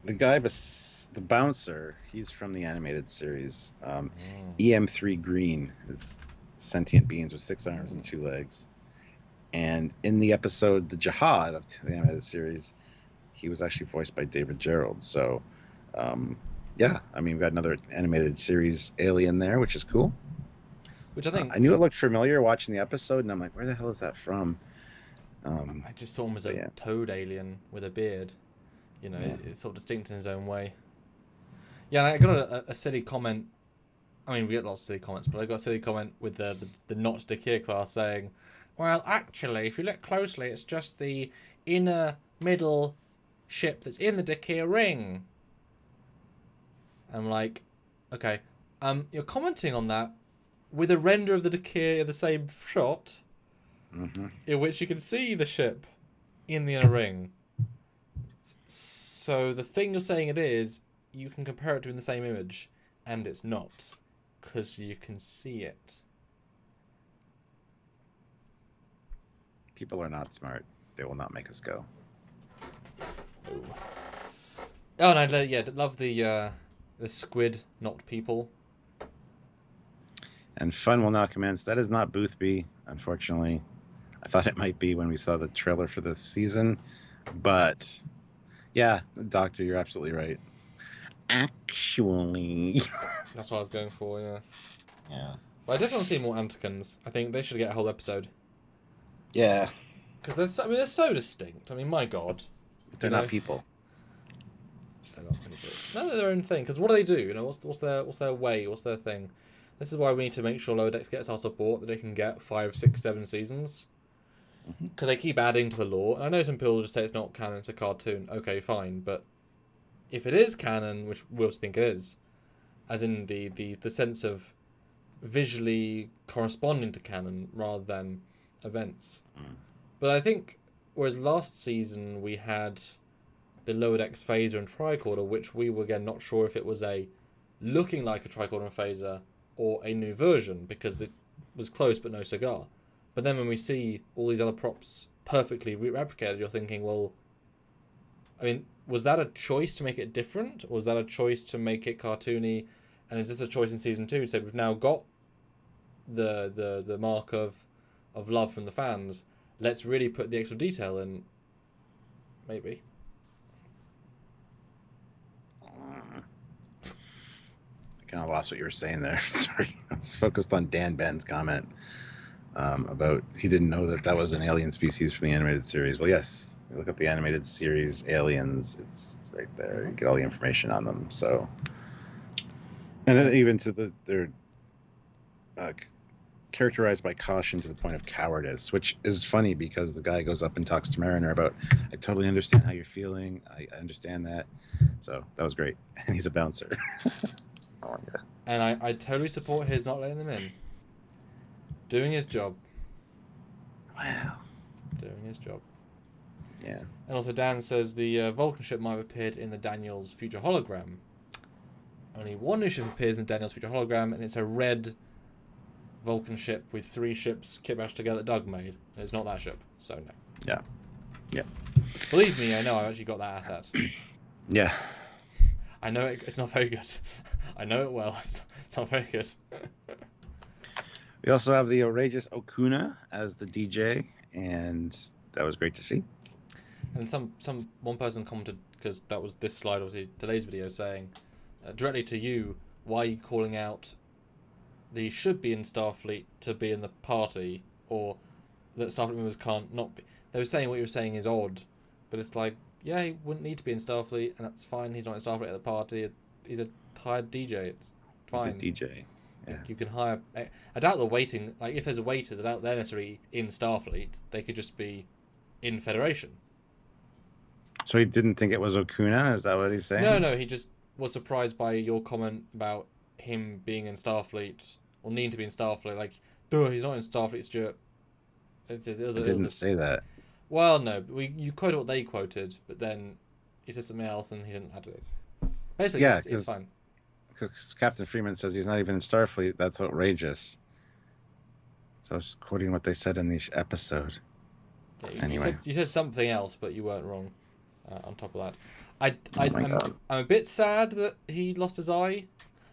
guy, the bouncer, he's from the animated series. EM3 Green is sentient beings with 6 arms and 2 legs. And in the episode The Jihad of the animated series, he was actually voiced by David Gerald. So, yeah, I mean, we've got another animated series alien there, which is cool. Which I think... I knew it looked familiar watching the episode, and I'm like, where the hell is that from? I just saw him as a toad alien with a beard. It's sort of distinct in his own way. Yeah, and I got a silly comment. I mean, we get lots of silly comments, but I got a silly comment with the not Trekyard class saying, well, actually, if you look closely, it's just the inner middle ship that's in the Trekyard ring. I'm like, okay, you're commenting on that with a render of the Trekyard in the same shot, in which you can see the ship in the inner ring. So the thing you're saying it is, you can compare it to in the same image, and it's not, because you can see it. People are not smart. They will not make us go. Oh, and I love the squid, not people. And fun will now commence. That is not Boothby, unfortunately. I thought it might be when we saw the trailer for this season. But, yeah, Doctor, you're absolutely right. Actually. That's what I was going for, yeah. Yeah. But I definitely want to see more Anticans. I think they should get a whole episode. Yeah. Because they're so distinct. I mean, my God. They're not people. They're not people. No, they're their own thing. Because what do they do? What's their way? What's their thing? This is why we need to make sure Lower Decks gets our support that they can get 5, 6, 7 seasons. Because they keep adding to the lore. And I know some people just say it's not canon, it's a cartoon. Okay, fine. But if it is canon, which we also think it is, as in the sense of visually corresponding to canon rather than events. But I think, whereas last season we had the Lower Decks phaser and tricorder, which we were again not sure if it was a looking like a tricorder and phaser or a new version because it was close but no cigar. But then when we see all these other props perfectly replicated, you're thinking, well, I mean, was that a choice to make it different, or was that a choice to make it cartoony? And is this a choice in season 2? So we've now got the mark of love from the fans. Let's really put the extra detail in. Maybe. I kind of lost what you were saying there. Sorry. I was focused on Dan Ben's comment about he didn't know that was an alien species from the animated series. Well, yes. You look at the animated series Aliens. It's right there. You get all the information on them. So, and then even to they're characterized by caution to the point of cowardice, which is funny because the guy goes up and talks to Mariner about, I totally understand how you're feeling. I understand that. So that was great. And he's a bouncer. Oh, yeah. And I totally support his not letting them in. Doing his job. Wow. Doing his job. Yeah. And also Dan says the Vulcan ship might have appeared in the Daniel's future hologram. Only one new ship appears in Daniel's future hologram, and it's a red Vulcan ship with 3 ships kit bashed together that Doug made. And it's not that ship, so no. Yeah. Yeah. Believe me, I know I've actually got that asset. Yeah. I know it's not very good. I know it well. It's not very good. We also have the outrageous Okuna as the DJ, and that was great to see. And one person commented, because that was this slide, obviously today's video, saying directly to you, why are you calling out that he should be in Starfleet to be in the party, or that Starfleet members can't not be. They were saying what you were saying is odd, but it's like, yeah, he wouldn't need to be in Starfleet, and that's fine. He's not in Starfleet at the party. He's a hired DJ. It's fine. He's a DJ. Yeah. You can hire. I doubt the waiting. Like, if there's a waiters, I doubt they're necessarily in Starfleet. They could just be in Federation. So he didn't think it was Okuna? Is that what he's saying? No. He just was surprised by your comment about him being in Starfleet, or needing to be in Starfleet. Like, duh, he's not in Starfleet, Stuart. I didn't say that. Well, no, you quoted what they quoted, but then he said something else, and he didn't add it. Basically, yeah, it's fine. Because Captain Freeman says he's not even in Starfleet. That's outrageous. So I was quoting what they said in the episode. Yeah, anyway, you said something else, but you weren't wrong. On top of that, I'm a bit sad that he lost his eye,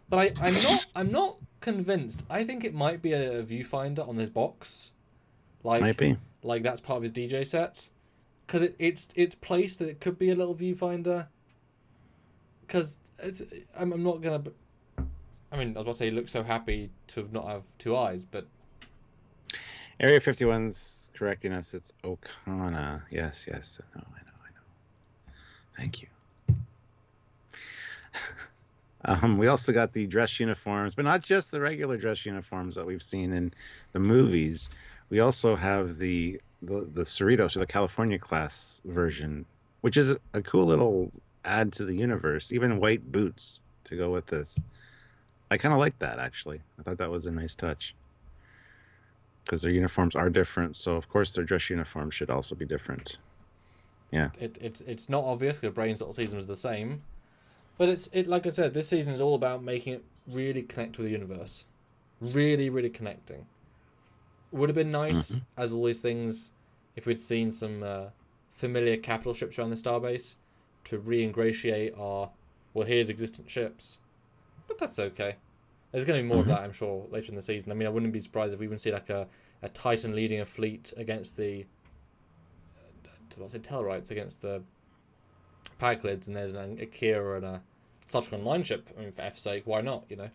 but I'm not convinced. I think it might be a viewfinder on his box. Might be. Like that's part of his DJ set, because it's placed that it could be a little viewfinder. Because I'm not gonna. I mean, I was about to say he looks so happy to not have 2 eyes, but Area 51's correcting us. It's Okana. Yes. I know. Thank you. We also got the dress uniforms, but not just the regular dress uniforms that we've seen in the movies. We also have the Cerritos, or the California class version, which is a cool little add to the universe. Even white boots to go with this. I kind of like that, actually. I thought that was a nice touch. Because their uniforms are different, so of course their dress uniforms should also be different. Yeah. It's not obvious, because Brain's little season was the same. But it's like I said, this season is all about making it really connect with the universe. Really, really connecting. Would have been nice, as all these things, if we'd seen some familiar capital ships around the starbase to re-ingratiate our, well, here's existent ships. But that's okay. There's going to be more of that, I'm sure, later in the season. I mean, I wouldn't be surprised if we even see like a Titan leading a fleet against the Tellarites, against the Paglids, and there's an Akira and a Subsequent line ship. I mean, for F's sake, why not, you know?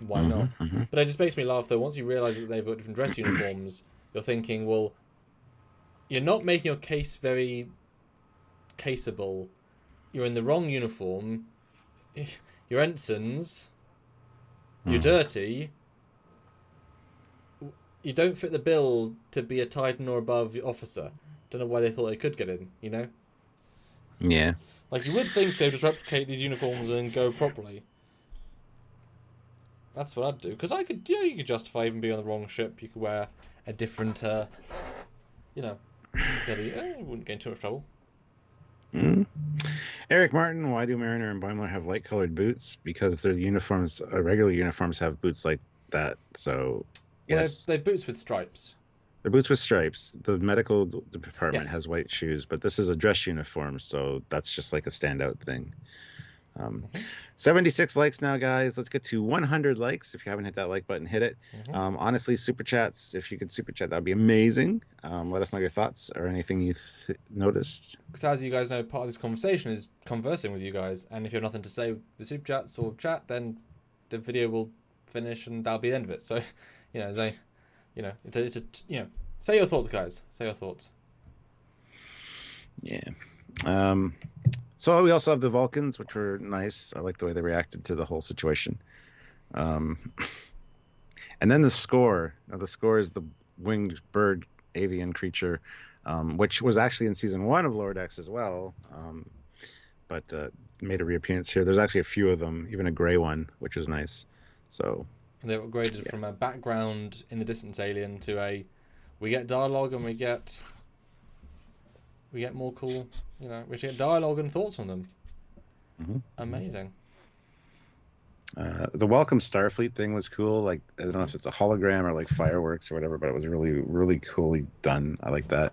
Why not? But it just makes me laugh, though. Once you realise that they've got different dress uniforms, you're thinking, well, you're not making your case very caseable. You're in the wrong uniform. You're ensigns. You're dirty. You don't fit the bill to be a Titan or above officer. Don't know why they thought they could get in, you know? Yeah. Like, you would think they'd just replicate these uniforms and go properly. That's what I'd do. Because you could justify even being on the wrong ship. You could wear a different, you wouldn't get in too much trouble. Eric Martin, why do Mariner and Boimler have light-colored boots? Because their uniforms, regular uniforms, have boots like that. So, yes. They're boots with stripes. They're boots with stripes. The medical department has white shoes, but this is a dress uniform, so that's just like a standout thing. 76 likes now, guys. Let's get to 100 likes. If you haven't hit that like button, hit it. Honestly, super chats, if you could super chat, that would be amazing. Let us know your thoughts or anything you noticed. Because as you guys know, part of this conversation is conversing with you guys, and if you have nothing to say with the super chats or chat, then the video will finish and that'll be the end of it. So, say your thoughts, guys. Say your thoughts. Yeah. So we also have the Vulcans, which were nice. I like the way they reacted to the whole situation. And then the score. Now, the score is the winged bird avian creature, which was actually in season 1 of Lower Decks as well, but made a reappearance here. There's actually a few of them, even a gray one, which was nice. So. And they were upgraded from a background in the distance alien to we get dialogue and we get we get more cool, we get dialogue and thoughts from them. Mm-hmm. Amazing. The Welcome Starfleet thing was cool. Like, I don't know if it's a hologram or like fireworks or whatever, but it was really, really coolly done. I like that.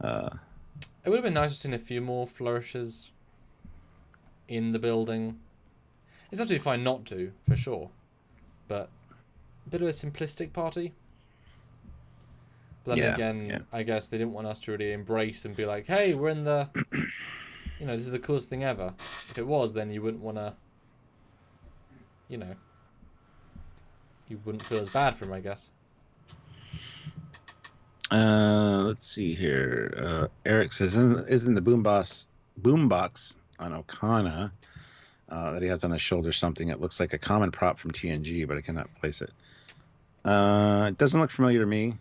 It would have been nice to see a few more flourishes in the building. It's absolutely fine not to, for sure. But a bit of a simplistic party. But then again, I guess they didn't want us to really embrace and be like, hey, we're in the... this is the coolest thing ever. If it was, then you wouldn't want to... you wouldn't feel as bad for him, I guess. Let's see here. Eric says, isn't the boombox on Okana that he has on his shoulder something that looks like a common prop from TNG, but I cannot place it. It doesn't look familiar to me.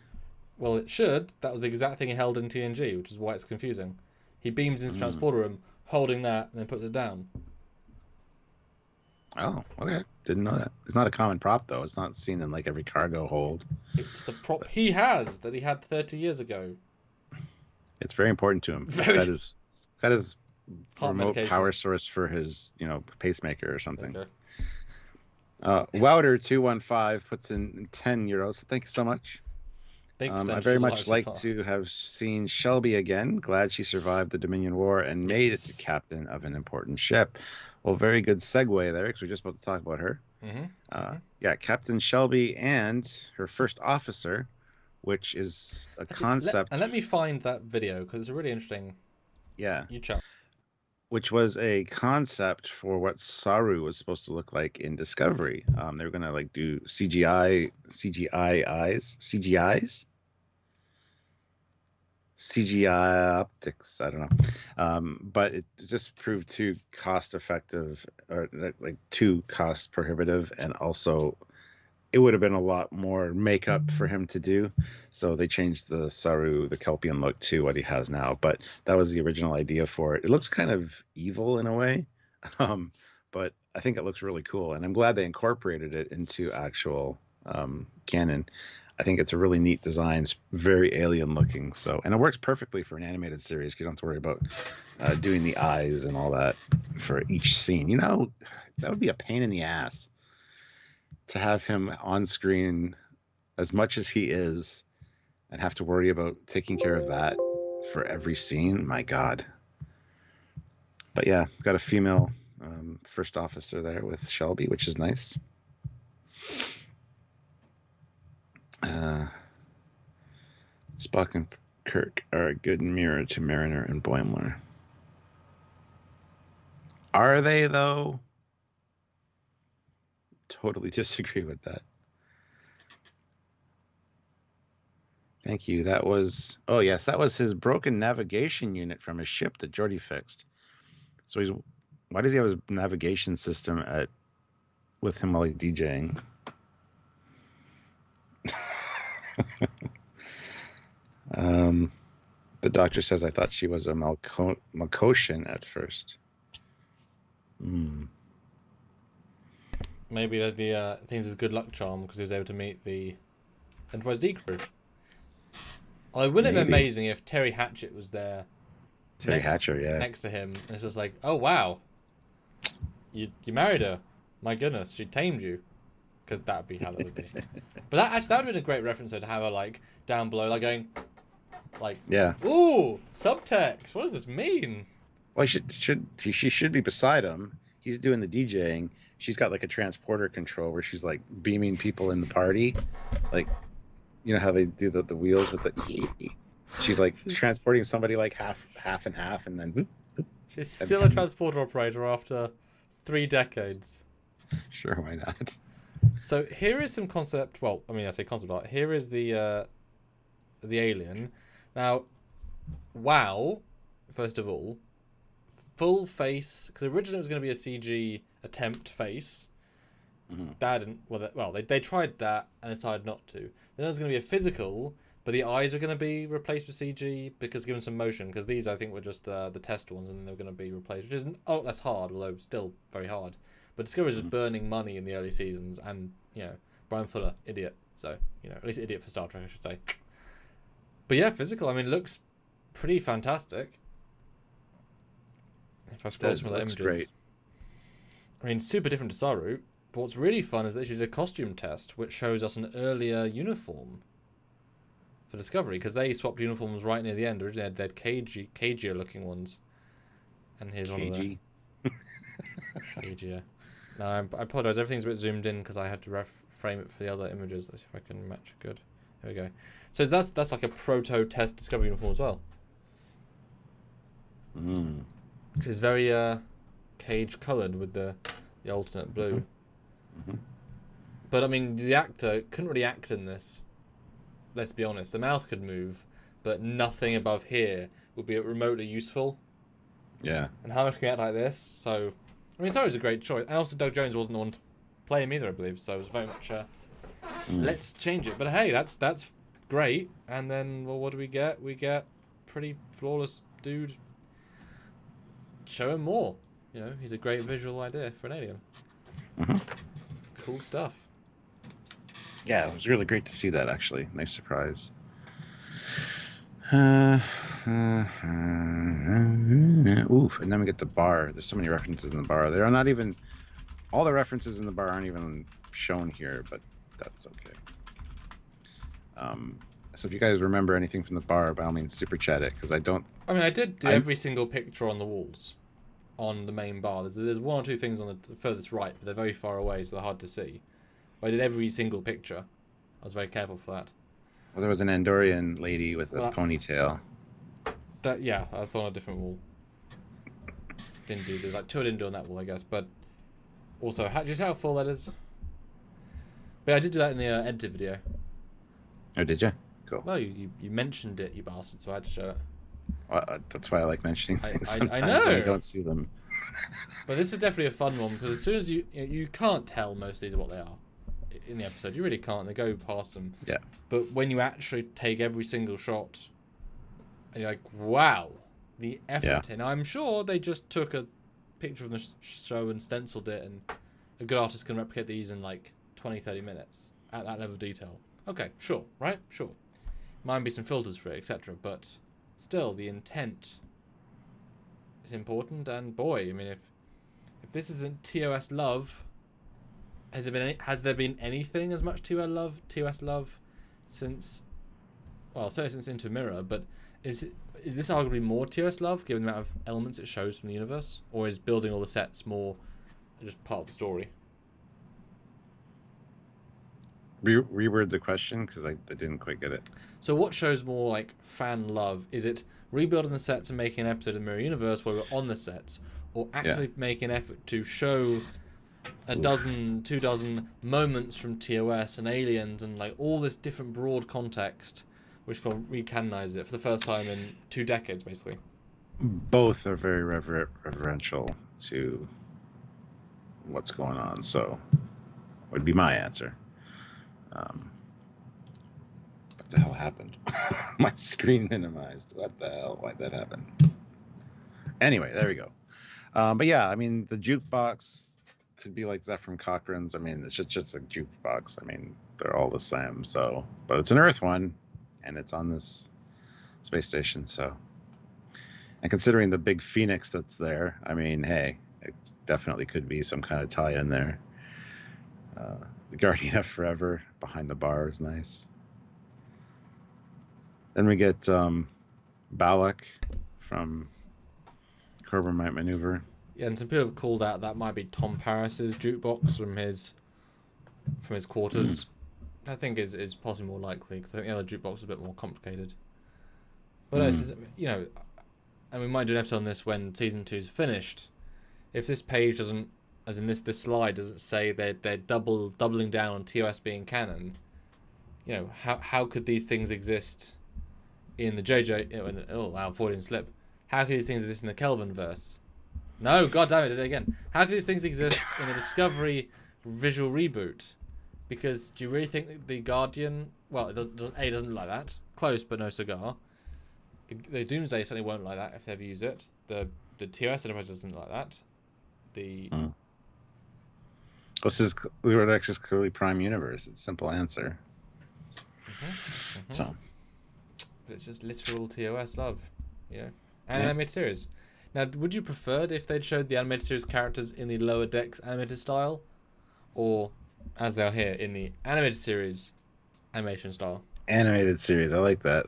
Well, it should. That was the exact thing he held in TNG, which is why it's confusing. He beams into the transporter room, holding that, and then puts it down. Oh, okay. Didn't know that. It's not a common prop, though. It's not seen in like every cargo hold. It's the prop he has that he had 30 years ago. It's very important to him. That is Heart remote medication. power source for his, pacemaker or something. Okay. Wouter215 puts in €10. Thank you so much. I very much like to have seen Shelby again. Glad she survived the Dominion War and made it to captain of an important ship. Well, very good segue there, because we're just about to talk about her. Mm-hmm. Captain Shelby and her first officer, which is a concept. Let me find that video, because it's really interesting. Yeah. You chat. Which was a concept for what Saru was supposed to look like in Discovery. They were gonna do CGI optics. I don't know, but it just proved too cost effective, or too cost prohibitive, and also it would have been a lot more makeup for him to do. So they changed the Saru, the Kelpian look, to what he has now. But that was the original idea for it. It looks kind of evil in a way, but I think it looks really cool, and I'm glad they incorporated it into actual canon. I think it's a really neat design. It's very alien looking. And it works perfectly for an animated series. You don't have to worry about doing the eyes and all that for each scene. That would be a pain in the ass to have him on screen as much as he is and have to worry about taking care of that for every scene. My God. But yeah, got a female first officer there with Shelby, which is nice. Spock and Kirk are a good mirror to Mariner and Boimler. Are they, though? Totally disagree with that. Thank you. That was... Oh, yes, that was his broken navigation unit from his ship that Geordi fixed. So why does he have his navigation system with him while he's DJing? The doctor says, I thought she was a Malkoshian at first. Maybe that'd be things as good luck charm, because he was able to meet the Enterprise D crew. Wouldn't it be amazing if Terry Hatchett was there? Next to him, and it's just like, oh wow, you married her. My goodness, she tamed you. Because that'd be how it would be. But that would have been a great reference to have her down below, going, yeah. Ooh, subtext. What does this mean? Well, she should be beside him. He's doing the DJing. She's got a transporter control where she's beaming people in the party, how they do the wheels with the. She's transporting somebody half and half, and then. Whoop, whoop, she's still a transporter operator after 3 decades. Sure, why not? So here is some concept. Well, I say concept art. Here is the alien. Now, wow. First of all, full face, because originally it was going to be a CG attempt face. Mm-hmm. That didn't. They tried that and decided not to. Then it was going to be a physical, but the eyes are going to be replaced with CG because given some motion. Because these, I think, were just the test ones, and then they're going to be replaced, which isn't less hard, although still very hard. But Discovery was just burning money in the early seasons, and Brian Fuller, idiot. So at least idiot for Star Trek, I should say. But yeah, physical. Looks pretty fantastic. If I scroll some of the images, great. I mean, super different to Saru. But what's really fun is that she did a costume test, which shows us an earlier uniform for Discovery, because they swapped uniforms right near the end. Originally, they had cagier looking ones, and here's one of the cagier. No, I apologize. Everything's a bit zoomed in because I had to frame it for the other images. Let's see if I can match it good. There we go. So that's like a proto test Discovery uniform as well. Which is very cage coloured with the alternate blue. But I mean, the actor couldn't really act in this. Let's be honest. The mouth could move, but nothing above here would be remotely useful. Yeah. And how much can you act like this? So, I mean, Saru's a great choice. And also, Doug Jones wasn't the one to play him either, I believe. So it was very much let's change it. But hey, that's great. And then, well, what do we get? We get pretty flawless dude. Show him more. You know, he's a great visual idea for an alien. Cool stuff. Yeah, it was really great to see that, actually. Nice surprise. Oof, and then we get the bar. There's so many references in the bar. There are not even... All the references in the bar aren't even shown here, but that's okay. So if you guys remember anything from the bar, by all means, super chat it, because I don't... I mean, I did do every single picture on the walls on the main bar. There's one or two things on the furthest right, but they're very far away, so they're hard to see. But I did every single picture. I was very careful for that. Well, there was an Andorian lady with a ponytail. Yeah, that's on a different wall. There's like two I didn't do on that wall, I guess. But also, do you see how full that is? But I did do that in the edited video. Oh, did you? Cool. Well, you mentioned it, you bastard, so I had to show it. Well, that's why I like mentioning things. I know. When I don't see them. But this was definitely a fun one, because as soon as you can't tell most of these are what they are in the episode. You really can't. They go past them. Yeah. But when you actually take every single shot, and you're like, wow, the effort. And I'm sure they just took a picture from the show and stenciled it, and a good artist can replicate these in like 20-30 minutes at that level of detail. Okay, sure, right? Sure. Might be some filters for it, etc. But still, the intent is important. And boy, I mean, if this isn't TOS love, has there been anything as much TOS love since? Well, certainly since Into Mirror. But is this arguably more TOS love given the amount of elements it shows from the universe, or is building all the sets more just part of the story? Reword the question, because I didn't quite get it. So what shows more like fan love? Is it rebuilding the sets and making an episode of the Mirror Universe where we're on the sets, or actually making an effort to show a dozen, 2 dozen moments from TOS and Aliens and like all this different broad context, which can recanonize it for the first time in 2 decades, basically? Both are very reverential to what's going on, so would be my answer. What the hell happened? My screen minimized. What the hell? Why'd that happen? Anyway, there we go. But yeah, I mean, the jukebox could be like Zephyr Cochrane's. I mean, it's just a jukebox. I mean, they're all the same. So, but it's an Earth one, and it's on this space station. So, and considering the big Phoenix that's there, I mean, hey, it definitely could be some kind of tie-in there. The Guardian of Forever behind the bar is nice. Then we get Balak from Cobra Might Maneuver. Yeah, and some people have called out that might be Tom Paris's jukebox from his quarters. I think is possibly more likely, because I think the other jukebox is a bit more complicated. But no, you know, and we might do an episode on this when season 2 is finished. If this page doesn't, as in this slide doesn't say they're doubling down on TOS being canon, you know, how could these things exist in the JJ? Oh wow, Freudian slip. How could these things exist in the Kelvin verse? No, god damn it, did it again. How could these things exist in the Discovery visual reboot? Because do you really think that the Guardian? Well, it doesn't look like that. Close, but no cigar. The Doomsday certainly won't like that if they ever use it. The TOS Enterprise doesn't like that. This is Lorex is clearly Prime Universe. It's a simple answer. So, but it's just literal TOS love. and animated series. Now, would you prefer if they'd showed the animated series characters in the Lower Decks animated style, or as they are here in the animated series animation style? Animated series. I like that.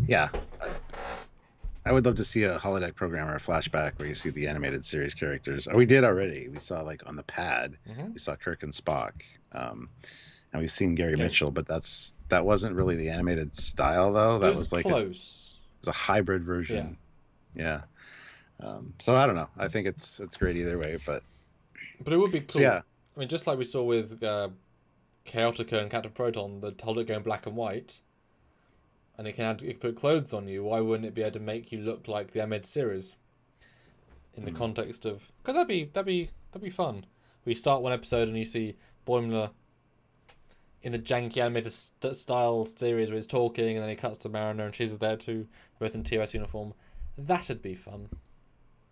Yeah. I would love to see a holodeck program or a flashback where you see the animated series characters. Oh, we did already. We saw like on the pad. We saw Kirk and Spock, and we've seen Gary Mitchell, but that wasn't really the animated style though. That was like close. It was a hybrid version. Yeah. So I don't know. I think it's great either way, but it would be cool. So, yeah. I mean, just like we saw with Chaotica and Captain Proton, the holodeck going black and white. And it can put clothes on you. Why wouldn't it be able to make you look like the animated series? In the context of, because that'd be fun. We start one episode and you see Boimler in the janky animated style series where he's talking, and then he cuts to Mariner and she's there too, both in TOS uniform. That'd be fun.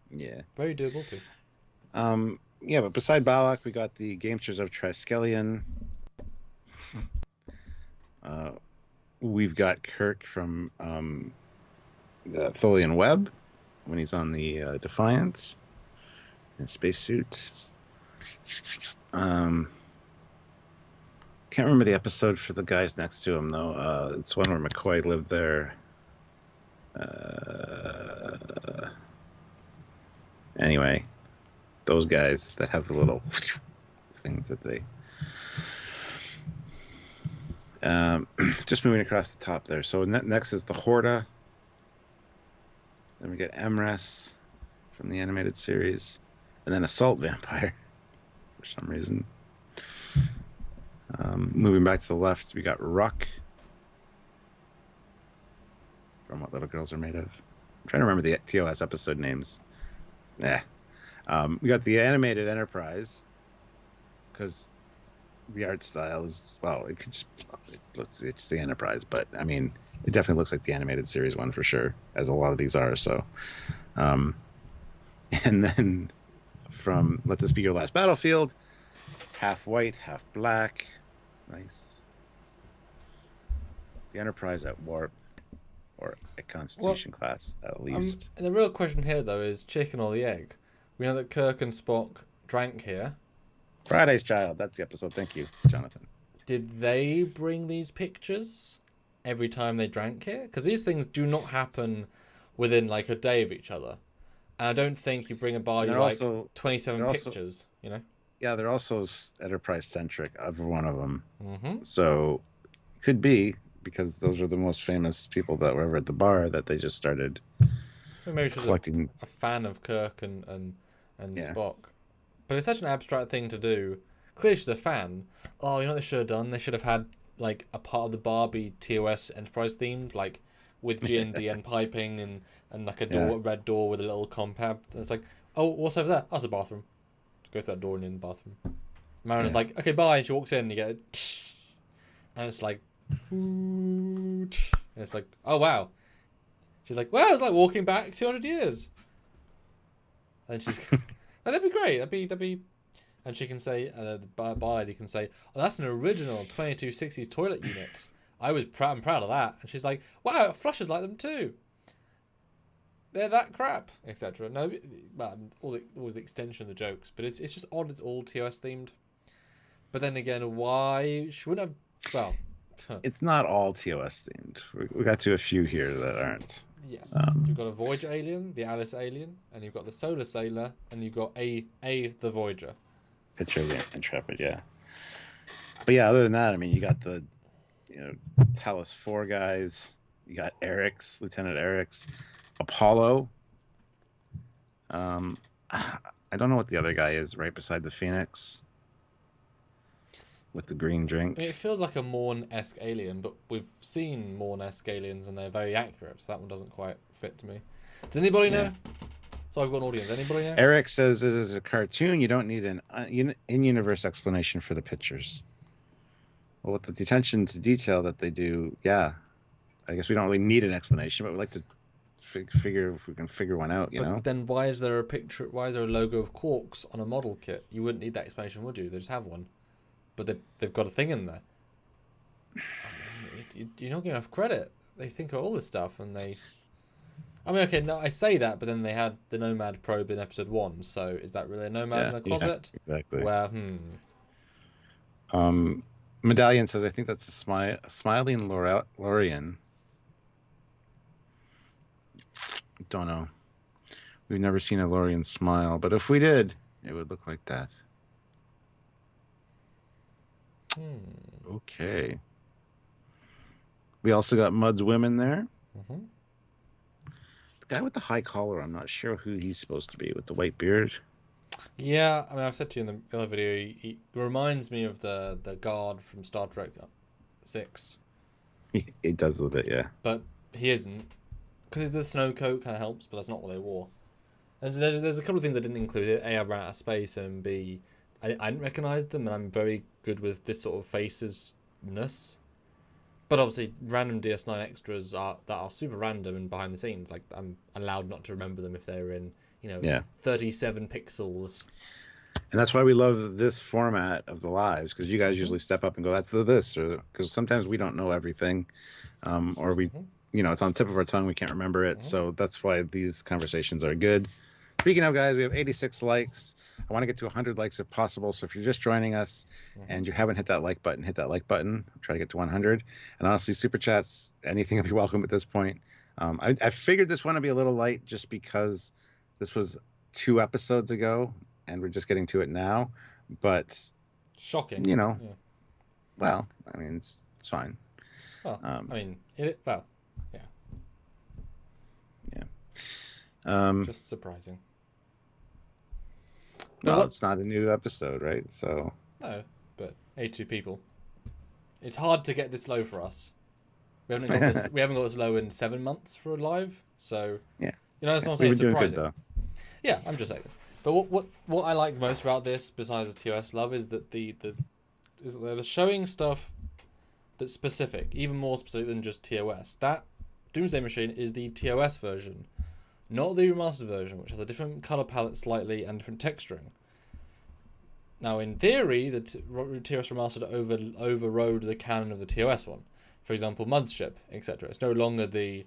Yeah. Very doable too. Yeah, but beside Balak, we got the Gamesters of Triskelion. We've got Kirk from Foley and Webb when he's on the Defiant in spacesuit. Can't remember the episode for the guys next to him though. It's one where McCoy lived there. Anyway, those guys that have the little things that they. Just moving across the top there. So next is the Horda. Then we get Emrys from the animated series, and then Assault Vampire for some reason. Moving back to the left, we got Ruck from What Little Girls Are Made Of. I'm trying to remember the TOS episode names. We got the animated Enterprise because the art style is, well, it could just, it's the Enterprise, but I mean, it definitely looks like the animated series one for sure, as a lot of these are. So, and then from Let This Be Your Last Battlefield, half white, half black, nice. The Enterprise at warp, or at Constitution class at least. And the real question here though is chicken or the egg. We know that Kirk and Spock drank here. Friday's Child, that's the episode. Thank you, Jonathan. Did they bring these pictures every time they drank here? Because these things do not happen within like a day of each other. And I don't think you bring a bar, you like 27 pictures, you know? Yeah, they're also Enterprise-centric, every one of them. So, could be, because those are the most famous people that were ever at the bar, that they just started maybe she's collecting. A fan of Kirk and Yeah. Spock. But it's such an abstract thing to do. Clearly she's a fan. Oh, you know what they should have done? They should have had like a part of the bar be TOS Enterprise themed, like with G&D and piping and like a door, red door with a little compab. And it's like, oh, what's over there? Oh, it's a bathroom. Just go through that door and in the bathroom. Mariner's like, okay, bye. And she walks in and you get it. And it's like, and it's like, oh, wow. She's like, well, it's like walking back 200 years. And she's... that'd be great. That'd be, and she can say, the bar lady can say, "Oh, that's an original 2260s toilet unit. I'm proud of that." And she's like, "Wow, flushes like them too. They're that crap, etc." No, well, always the extension of the jokes, but it's just odd. It's all TOS themed. But then again, why she wouldn't have? Well, it's not all TOS themed. We got to a few here that aren't. Yes, you've got a Voyager alien, the Alice alien, and you've got the Solar Sailor, and you've got the Voyager. Picture the Intrepid, yeah. But yeah, other than that, I mean, you got the, Talos 4 guys. You got Eric's, Lieutenant Eric's, Apollo. I don't know what the other guy is right beside the Phoenix with the green drink. It feels like a Morn-esque alien, but we've seen Morn-esque aliens and they're very accurate, so that one doesn't quite fit to me. Does anybody know? So I've got an audience. Anybody know? Eric says this is a cartoon. You don't need an in-universe explanation for the pictures. Well, with the attention to detail that they do, yeah, I guess we don't really need an explanation, but we'd like to figure if we can figure one out, you know? Then why is there a picture? Why is there a logo of Quarks on a model kit? You wouldn't need that explanation, would you? They just have one. But they've got a thing in there. I mean, you're not getting enough credit. they think of all this stuff, and they. I mean, okay, no, I say that, but then they had the Nomad probe in episode 1. So is that really a Nomad in a closet? Exactly. Well, Medallion says, I think that's a smiling Lorian. Don't know. We've never seen a Lorian smile, but if we did, it would look like that. Okay. We also got Mud's women there. The guy with the high collar, I'm not sure who he's supposed to be with the white beard. Yeah, I mean, I've said to you in the other video, he reminds me of the guard from Star Trek 6. He does a little bit, yeah. But he isn't. Because the snow coat kind of helps, but that's not what they wore. There's a couple of things I didn't include. A, I ran out of space, and B, I didn't recognise them, and I'm very good with this sort of faces-ness. But obviously, random DS9 extras that are super random and behind the scenes. Like, I'm allowed not to remember them if they're in, 37 pixels. And that's why we love this format of the lives, because you guys usually step up and go, that's this, or because sometimes we don't know everything, or we, it's on the tip of our tongue, we can't remember it. So that's why these conversations are good. Speaking of, guys, we have 86 likes. I want to get to 100 likes if possible. So if you're just joining us and you haven't hit that like button, hit that like button. Try to get to 100. And honestly, super chats, anything will be welcome at this point. I figured this one would be a little light just because this was 2 episodes ago and we're just getting to it now. But shocking. Well, I mean, it's fine. Well, just surprising. Well, it's not a new episode, right? So no, but 82 people. It's hard to get this low for us. We haven't got this low in 7 months for a live. So that's what I'm saying. Surprising. Good, though. Yeah, I'm just saying. But what I like most about this, besides the TOS love, is that they're showing stuff that's specific, even more specific than just TOS. That Doomsday Machine is the TOS version. Not the remastered version, which has a different colour palette slightly and different texturing. Now, in theory, the TOS remastered overrode the canon of the TOS one. For example, Mud's ship, etc. It's no longer the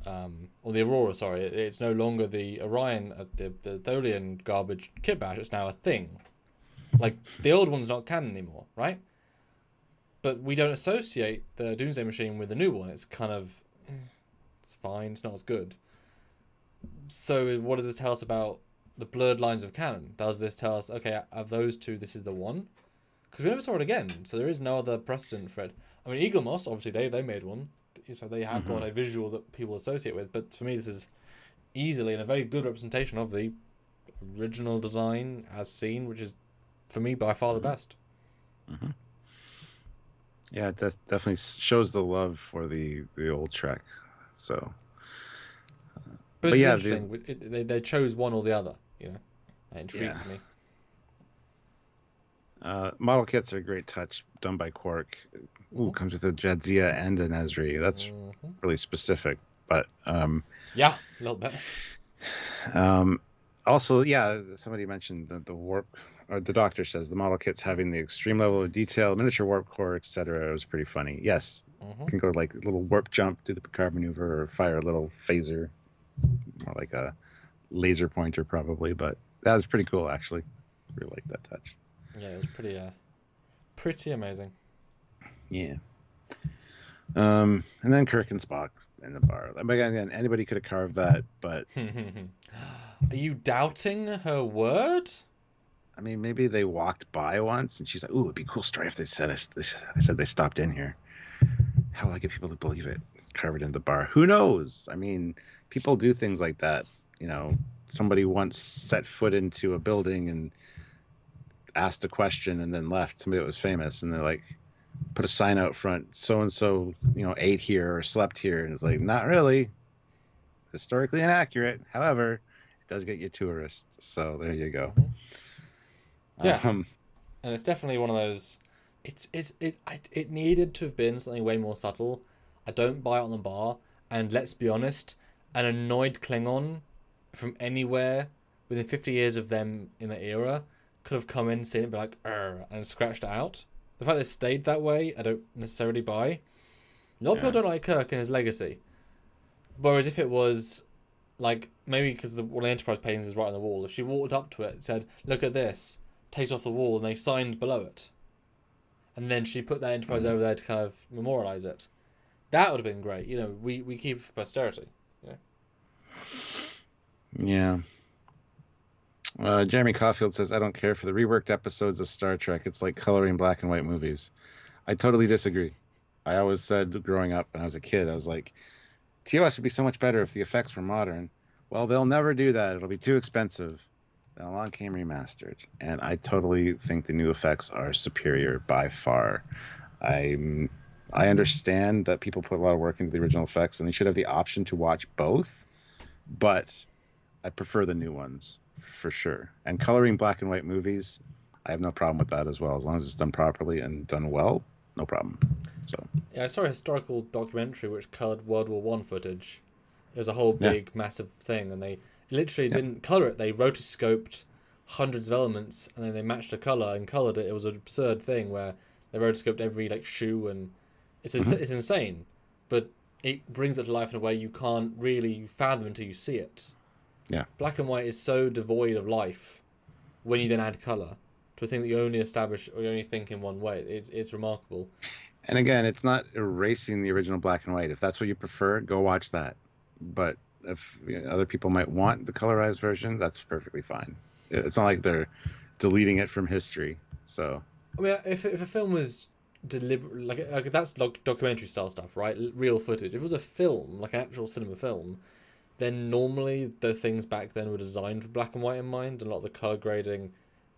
Aurora, sorry. It's no longer the Orion, the Tholian garbage kit bash. It's now a thing. Like, the old one's not canon anymore, right? But we don't associate the Doomsday Machine with the new one. It's kind of... it's fine. It's not as good. So what does this tell us about the blurred lines of canon? Does this tell us, okay, of those two, this is the one? Because we never saw it again, so there is no other precedent for it. I mean, Eagle Moss, obviously, they made one, so they have got a visual that people associate with, but for me, this is easily and a very good representation of the original design as seen, which is, for me, by far the best. Yeah, it definitely shows the love for the old Trek, so... But it's interesting. They chose one or the other, That intrigues me. Model kits are a great touch, done by Quark. Comes with a Jadzia and an Ezri. That's really specific, but... yeah, a little bit. Also, somebody mentioned the warp... Or the Doctor says the model kit's having the extreme level of detail, miniature warp core, etc. It was pretty funny. Yes, can go like a little warp jump, do the Picard maneuver, or fire a little phaser. More like a laser pointer probably, but that was pretty cool actually. Really like that touch. Yeah, it was pretty amazing. Yeah. And then Kirk and Spock in the bar. Again, anybody could have carved that, but are you doubting her word? I mean, maybe they walked by once and she's like, "Ooh, it'd be a cool story if they said they stopped in here." How will I get people to believe it? Carve it in the bar. Who knows? I mean, people do things like that. Somebody once set foot into a building and asked a question and then left. Somebody that was famous, and they're like, put a sign out front, so and so, ate here or slept here, and it's like, not really. Historically inaccurate. However, it does get you tourists. So there you go. Yeah, and it's definitely one of those. It needed to have been something way more subtle. I don't buy it on the bar, and let's be honest, an annoyed Klingon from anywhere within 50 years of them in the era could have come in, seen it, be like, and scratched it out. The fact they stayed that way, I don't necessarily buy. A lot of people don't like Kirk and his legacy. Whereas if it was, like, maybe because one of the Enterprise paintings is right on the wall, if she walked up to it and said, look at this, takes off the wall, and they signed below it, and then she put that Enterprise over there to kind of memorialise it, that would have been great. You know, we keep it for posterity. You know? Yeah. Jeremy Caulfield says, I don't care for the reworked episodes of Star Trek. It's like coloring black and white movies. I totally disagree. I always said growing up when I was a kid, I was like, TOS would be so much better if the effects were modern. Well, they'll never do that. It'll be too expensive. Then along came remastered. And I totally think the new effects are superior by far. I understand that people put a lot of work into the original effects, and they should have the option to watch both. But I prefer the new ones, for sure. And coloring black and white movies, I have no problem with that as well. As long as it's done properly and done well, no problem. So yeah, I saw a historical documentary which coloured World War One footage. It was a whole big, massive thing, and they literally didn't colour it. They rotoscoped hundreds of elements, and then they matched a colour and coloured it. It was an absurd thing where they rotoscoped every like shoe, and it's insane, but it brings it to life in a way you can't really fathom until you see it. Yeah, black and white is so devoid of life when you then add colour to a thing that you only establish or you only think in one way. It's remarkable. And again, it's not erasing the original black and white. If that's what you prefer, go watch that. But if other people might want the colorized version, that's perfectly fine. It's not like they're deleting it from history. So I mean, if a film was deliberate, like that's documentary style stuff, right? Real footage. If it was a film, like an actual cinema film, then normally the things back then were designed for black and white in mind, and a lot of the color grading,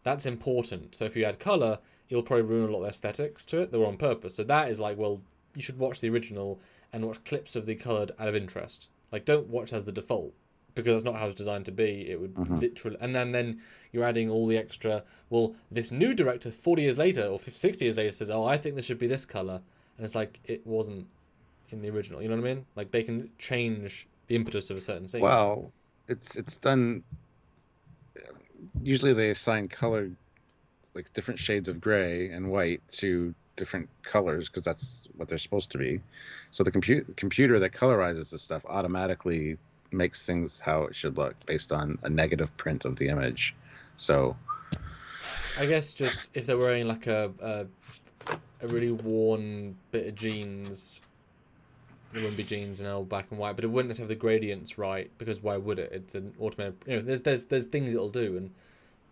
that's important. So if you add color, it'll probably ruin a lot of the aesthetics to it. They were on purpose. So that is like, well, you should watch the original and watch clips of the colored out of interest. Like, don't watch as the default, because that's not how it's designed to be. It would literally, and then you're adding all the extra. Well, this new director 40 years later or 60 years later says, "Oh, I think this should be this color," and it's like it wasn't in the original. You know what I mean? Like they can change the impetus of a certain scene. Well, it's done. Usually, they assign color, like different shades of gray and white to different colors because that's what they're supposed to be. So the computer that colorizes this stuff automatically makes things how it should look based on a negative print of the image. So I guess just if they're wearing like a really worn bit of jeans, it wouldn't be jeans in all black and white, but it wouldn't necessarily have the gradients right, because why would it? It's an automated, there's things it'll do,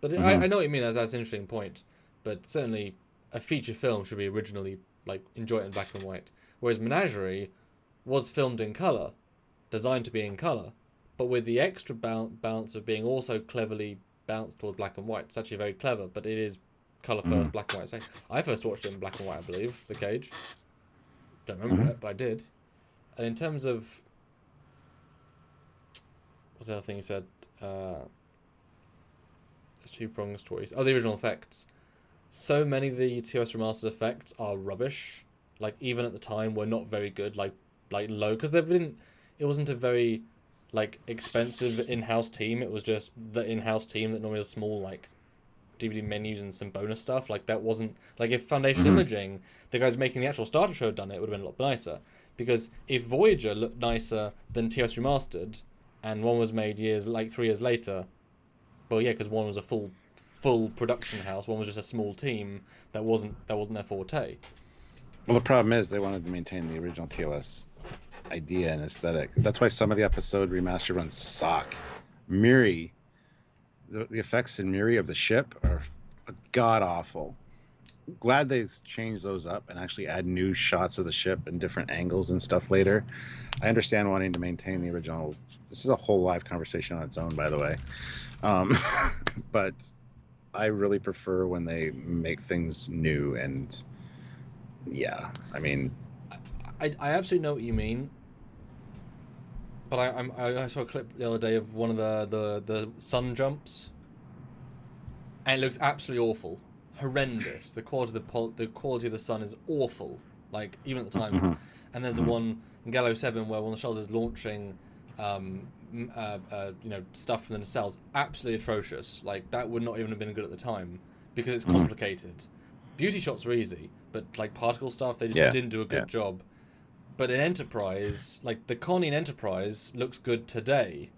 but I know what you mean. That's an interesting point, but certainly a feature film should be originally like enjoy it in black and white, whereas Menagerie was filmed in color, designed to be in color, but with the extra balance of being also cleverly balanced towards black and white. It's actually very clever, but it is color first, black and white second. I first watched it in black and white, I believe, The Cage. Don't remember it, but I did. And in terms of what's the other thing you said? There's two prongs to what you said. Oh, the original effects. So many of the TOS remastered effects are rubbish. Like even at the time, were not very good. Like low, because it wasn't a very like expensive in-house team. It was just the in-house team that normally has small like DVD menus and some bonus stuff. Like that wasn't like if Foundation Imaging, the guys making the actual starter show had done it, it would have been a lot nicer. Because if Voyager looked nicer than TOS remastered, and one was made 3 years later, well, yeah, because one was a full production house, one was just a small team that wasn't their forte. Well, the problem is they wanted to maintain the original TOS idea and aesthetic. That's why some of the episode remastered ones suck. Miri, the effects in Miri of the ship are god awful. Glad they changed those up and actually add new shots of the ship and different angles and stuff later. I understand wanting to maintain the original. This is a whole live conversation on its own, by the way. But I really prefer when they make things new, and yeah, I mean, I absolutely know what you mean. But I saw a clip the other day of one of the sun jumps, and it looks absolutely awful, horrendous. The quality of the sun is awful. Like even at the time, and there's one in Gallo 7 where one of the shuttles is launching, stuff from the nacelles, absolutely atrocious. Like that would not even have been good at the time because it's complicated. Beauty shots are easy, but like particle stuff, they just didn't do a good job. But in Enterprise, like the Connie in Enterprise looks good today.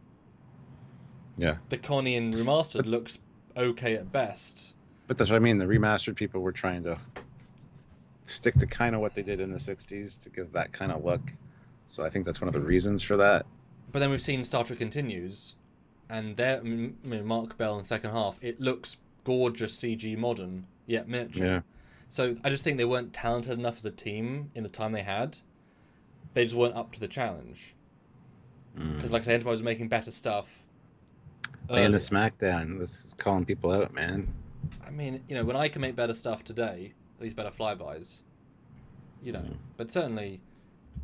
Yeah. The Connie in Remastered looks okay at best. But that's what I mean. The remastered people were trying to stick to kind of what they did in the 60s to give that kind of look. So I think that's one of the reasons for that. But then we've seen Star Trek Continues, and there, I mean, Mark Bell in the second half, it looks gorgeous CG modern, yet miniature. Yeah. So I just think they weren't talented enough as a team in the time they had. They just weren't up to the challenge. Because, like I said, Enterprise was making better stuff. And the SmackDown, this is calling people out, man. I mean, you know, when I can make better stuff today, at least better flybys, you know. But certainly,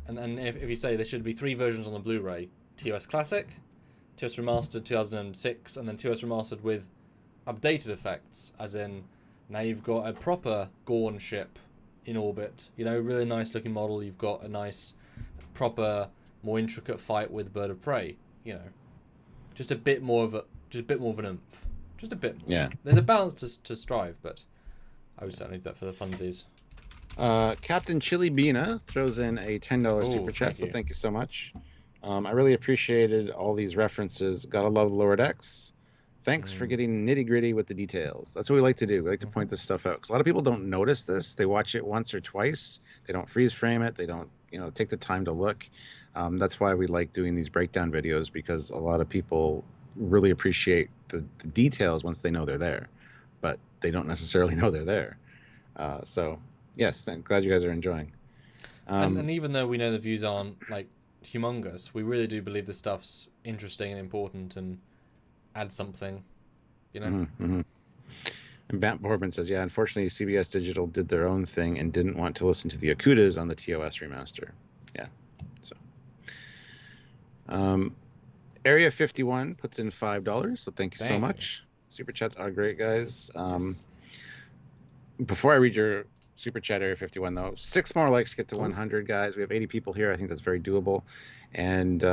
and if you say there should be 3 versions on the Blu-ray, TOS Classic, TOS Remastered 2006, and then TOS Remastered with updated effects, as in now you've got a proper Gorn ship in orbit, you know, really nice looking model. You've got a nice, proper, more intricate fight with Bird of Prey, you know, just a bit more of an oomph, just a bit more. Yeah. There's a balance to strive, but I would certainly do that for the funsies. Captain Chili Bina throws in a $10 super chat, so thank you so much. I really appreciated all these references. Gotta love Lower Decks. Thanks for getting nitty gritty with the details. That's what we like to do. We like to point this stuff out because a lot of people don't notice this. They watch it once or twice. They don't freeze frame it. They don't, take the time to look. That's why we like doing these breakdown videos, because a lot of people really appreciate the details once they know they're there, but they don't necessarily know they're there. So yes, glad you guys are enjoying. And even though we know the views aren't like humongous, we really do believe the stuff's interesting and important and add something, you know. And Bant Borbin says, yeah, unfortunately CBS Digital did their own thing and didn't want to listen to the Akutas on the TOS remaster. Yeah. So Area 51 puts in $5, so thank you so much. Super chats are great, guys. Yes. Before I read your super chat, Area 51, though, 6 more likes get to 100, guys. We have 80 people here. I think that's very doable. And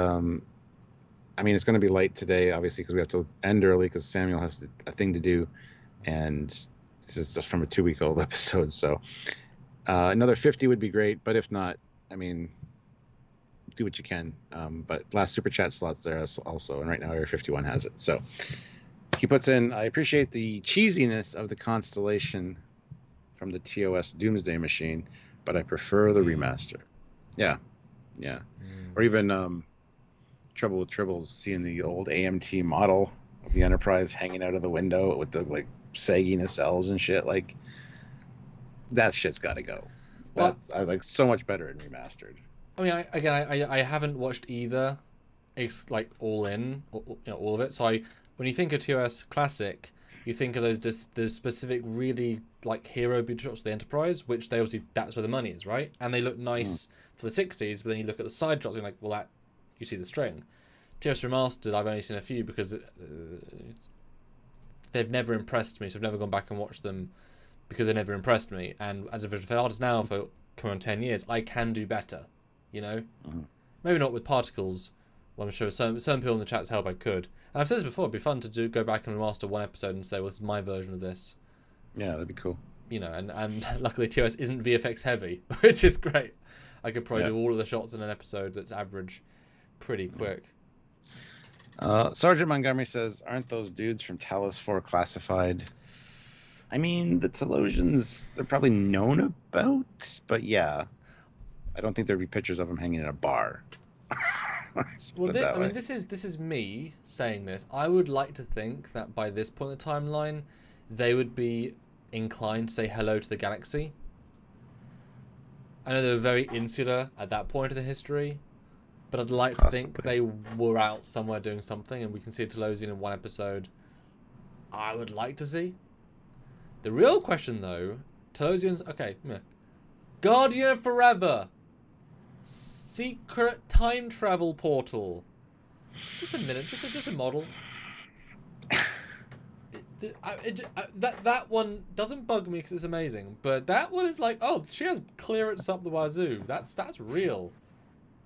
I mean, it's going to be late today, obviously, because we have to end early because Samuel has a thing to do. And this is just from a 2-week-old episode. So another 50 would be great. But if not, I mean, do what you can. But last super chat slot's there also. And right now, Area 51 has it. So he puts in, I appreciate the cheesiness of the Constellation from the TOS Doomsday Machine, but I prefer the remaster. Yeah. Or even Trouble with Tribbles, seeing the old AMT model of the Enterprise hanging out of the window with the like saggy nacelles and shit. Like, that shit's got to go. Well, I like so much better in remastered. I mean, I haven't watched either. It's like all in, all of it. So when you think of TOS Classic, you think of those specific really like hero beauty shots of the Enterprise, which they obviously, that's where the money is, right? And they look nice for the 60s, but then you look at the side shots and you're like, well, that, you see the string. TOS Remastered, I've only seen a few because they've never impressed me, so I've never gone back and watched them because they never impressed me. And as a visual effects artist now for coming on 10 years, I can do better, you know? Maybe not with particles. Well, I'm sure some people in the chat's help I could. And I've said this before, it'd be fun to go back and remaster one episode and say, well, this is my version of this. Yeah, that'd be cool. You know, and luckily TOS isn't VFX heavy, which is great. I could probably do all of the shots in an episode that's average pretty quick. Sergeant Montgomery says, aren't those dudes from Talos 4 classified? I mean, the Talosians, they're probably known about, but yeah. I don't think there'd be pictures of them hanging in a bar. Well, this is me saying this. I would like to think that by this point in the timeline, they would be inclined to say hello to the galaxy. I know they were very insular at that point of the history, but I'd like to think they were out somewhere doing something, and we can see a Talosian in one episode. I would like to see. The real question, though, Talosians, okay, Guardian Forever. Secret time travel portal. Just a minute, just a model. That one doesn't bug me because it's amazing, but that one is like, oh, she has clearance up the wazoo. That's real.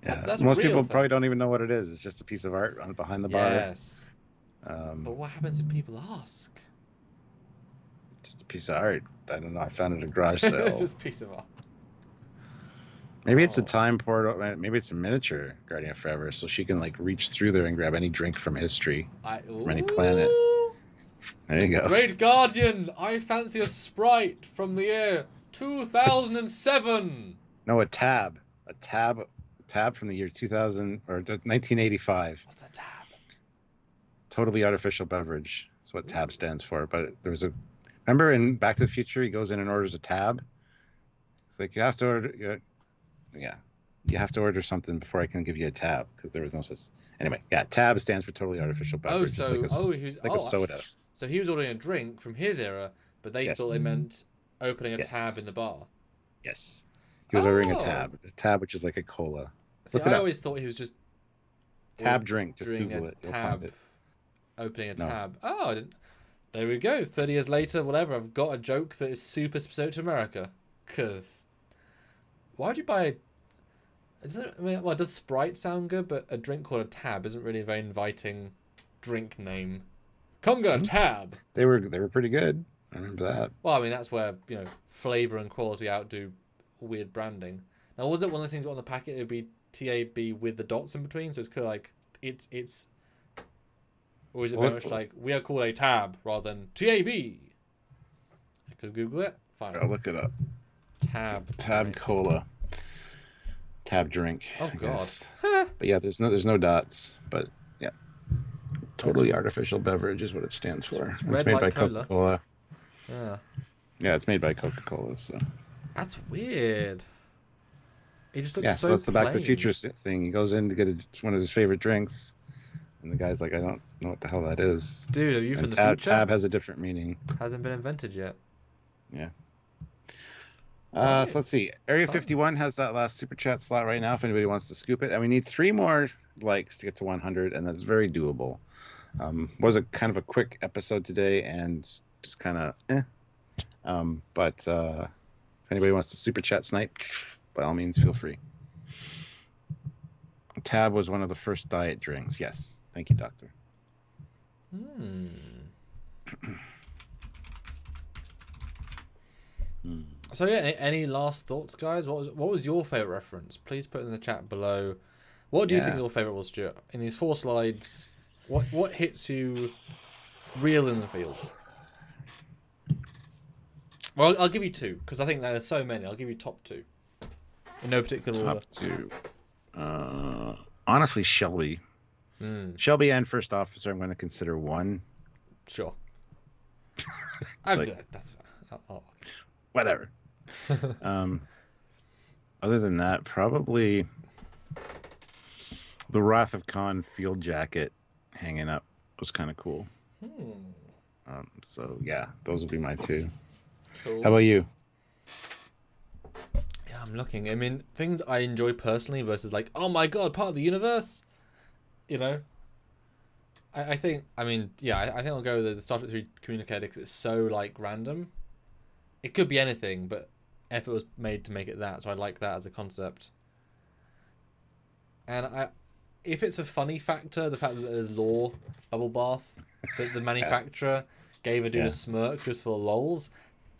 Yeah, that's most real people thing. probably don't even know what it is. It's just a piece of art behind the bar. Yes. But what happens if people ask? Just a piece of art. I don't know. I found it at a garage sale. It's just a piece of art. Maybe it's a Oh. time portal. Maybe it's a miniature Guardian of Forever, so she can like reach through there and grab any drink from history from any planet. Ooh. There you go. Great Guardian, I fancy a sprite from the year 2007. No, a tab from the year 2000 or 1985. What's a tab? Totally artificial beverage. That's what tab stands for. But there was a. Remember in Back to the Future, he goes in and orders a tab. It's like you have to order. Yeah, you have to order something before I can give you a tab because there was no such. Anyway, yeah, tab stands for totally artificial beverage. Oh, It's so like a soda. So he was ordering a drink from his era, but they Yes. thought they meant opening a Yes. tab in the bar. Yes, he was ordering a Oh. tab which is like a cola. See, Look it I up. always thought he was just Tab drink. Just ordering Google a it. You'll find tab, it. opening a No. tab. Oh, I didn't. There we go. 30 years later, whatever. I've got a joke that is super specific to America. Cause why'd you buy? Does Sprite sound good? But a drink called a tab isn't really a very inviting drink name. Come get a tab. They were pretty good. I remember that. Well, I mean that's where flavor and quality outdo weird branding. Now, was it one of the things on the packet? It would be TAB with the dots in between, so it's kind of like it's. Or is it very much like we are called a tab rather than TAB? I could Google it. Fine. I'll look it up. Tab. Tab cola. Tab drink. Oh I God. guess. But yeah, there's no dots. But yeah, totally artificial beverage is what it stands for. It's It's red made like by cola. Coca-Cola. Yeah. Yeah, it's made by Coca-Cola. So That's weird. It just looks yeah, so so that's the Back to the plain. Future thing. He goes in to get one of his favorite drinks, and the guy's like, I don't know what the hell that is. Dude, are you from And the tab, future? tab has a different meaning. Hasn't been invented yet. Yeah. Right. So let's see. Area Fun. 51 has that last super chat slot right now if anybody wants to scoop it. And we need 3 more likes to get to 100, and that's very doable. Was a kind of a quick episode today and just kind of but if anybody wants to super chat snipe, by all means, feel free. Tab was one of the first diet drinks. Yes. Thank you, Doctor. So yeah, any last thoughts, guys? What was your favorite reference? Please put it in the chat below. What do you think Yeah. your favorite was, Stuart? In these 4 slides, what hits you real in the feels? Well, I'll give you 2 because I think there's so many. I'll give you top 2 in no particular order. Top 2. Honestly, Shelby. Shelby and First Officer, I'm going to consider 1. Sure. That's Whatever. Other than that, probably the Wrath of Khan field jacket hanging up was kind of cool. So yeah, those would be my 2. Cool. How about you? Yeah, I'm looking. I mean, things I enjoy personally versus like, oh my god, part of the universe. I think. I mean, yeah, I think I'll go with the Star Trek 3 communicator because it's so like random. It could be anything, but effort was made to make it that, so I like that as a concept. And if it's a funny factor, the fact that there's lore bubble bath, that the manufacturer gave a dude a smirk just for lols.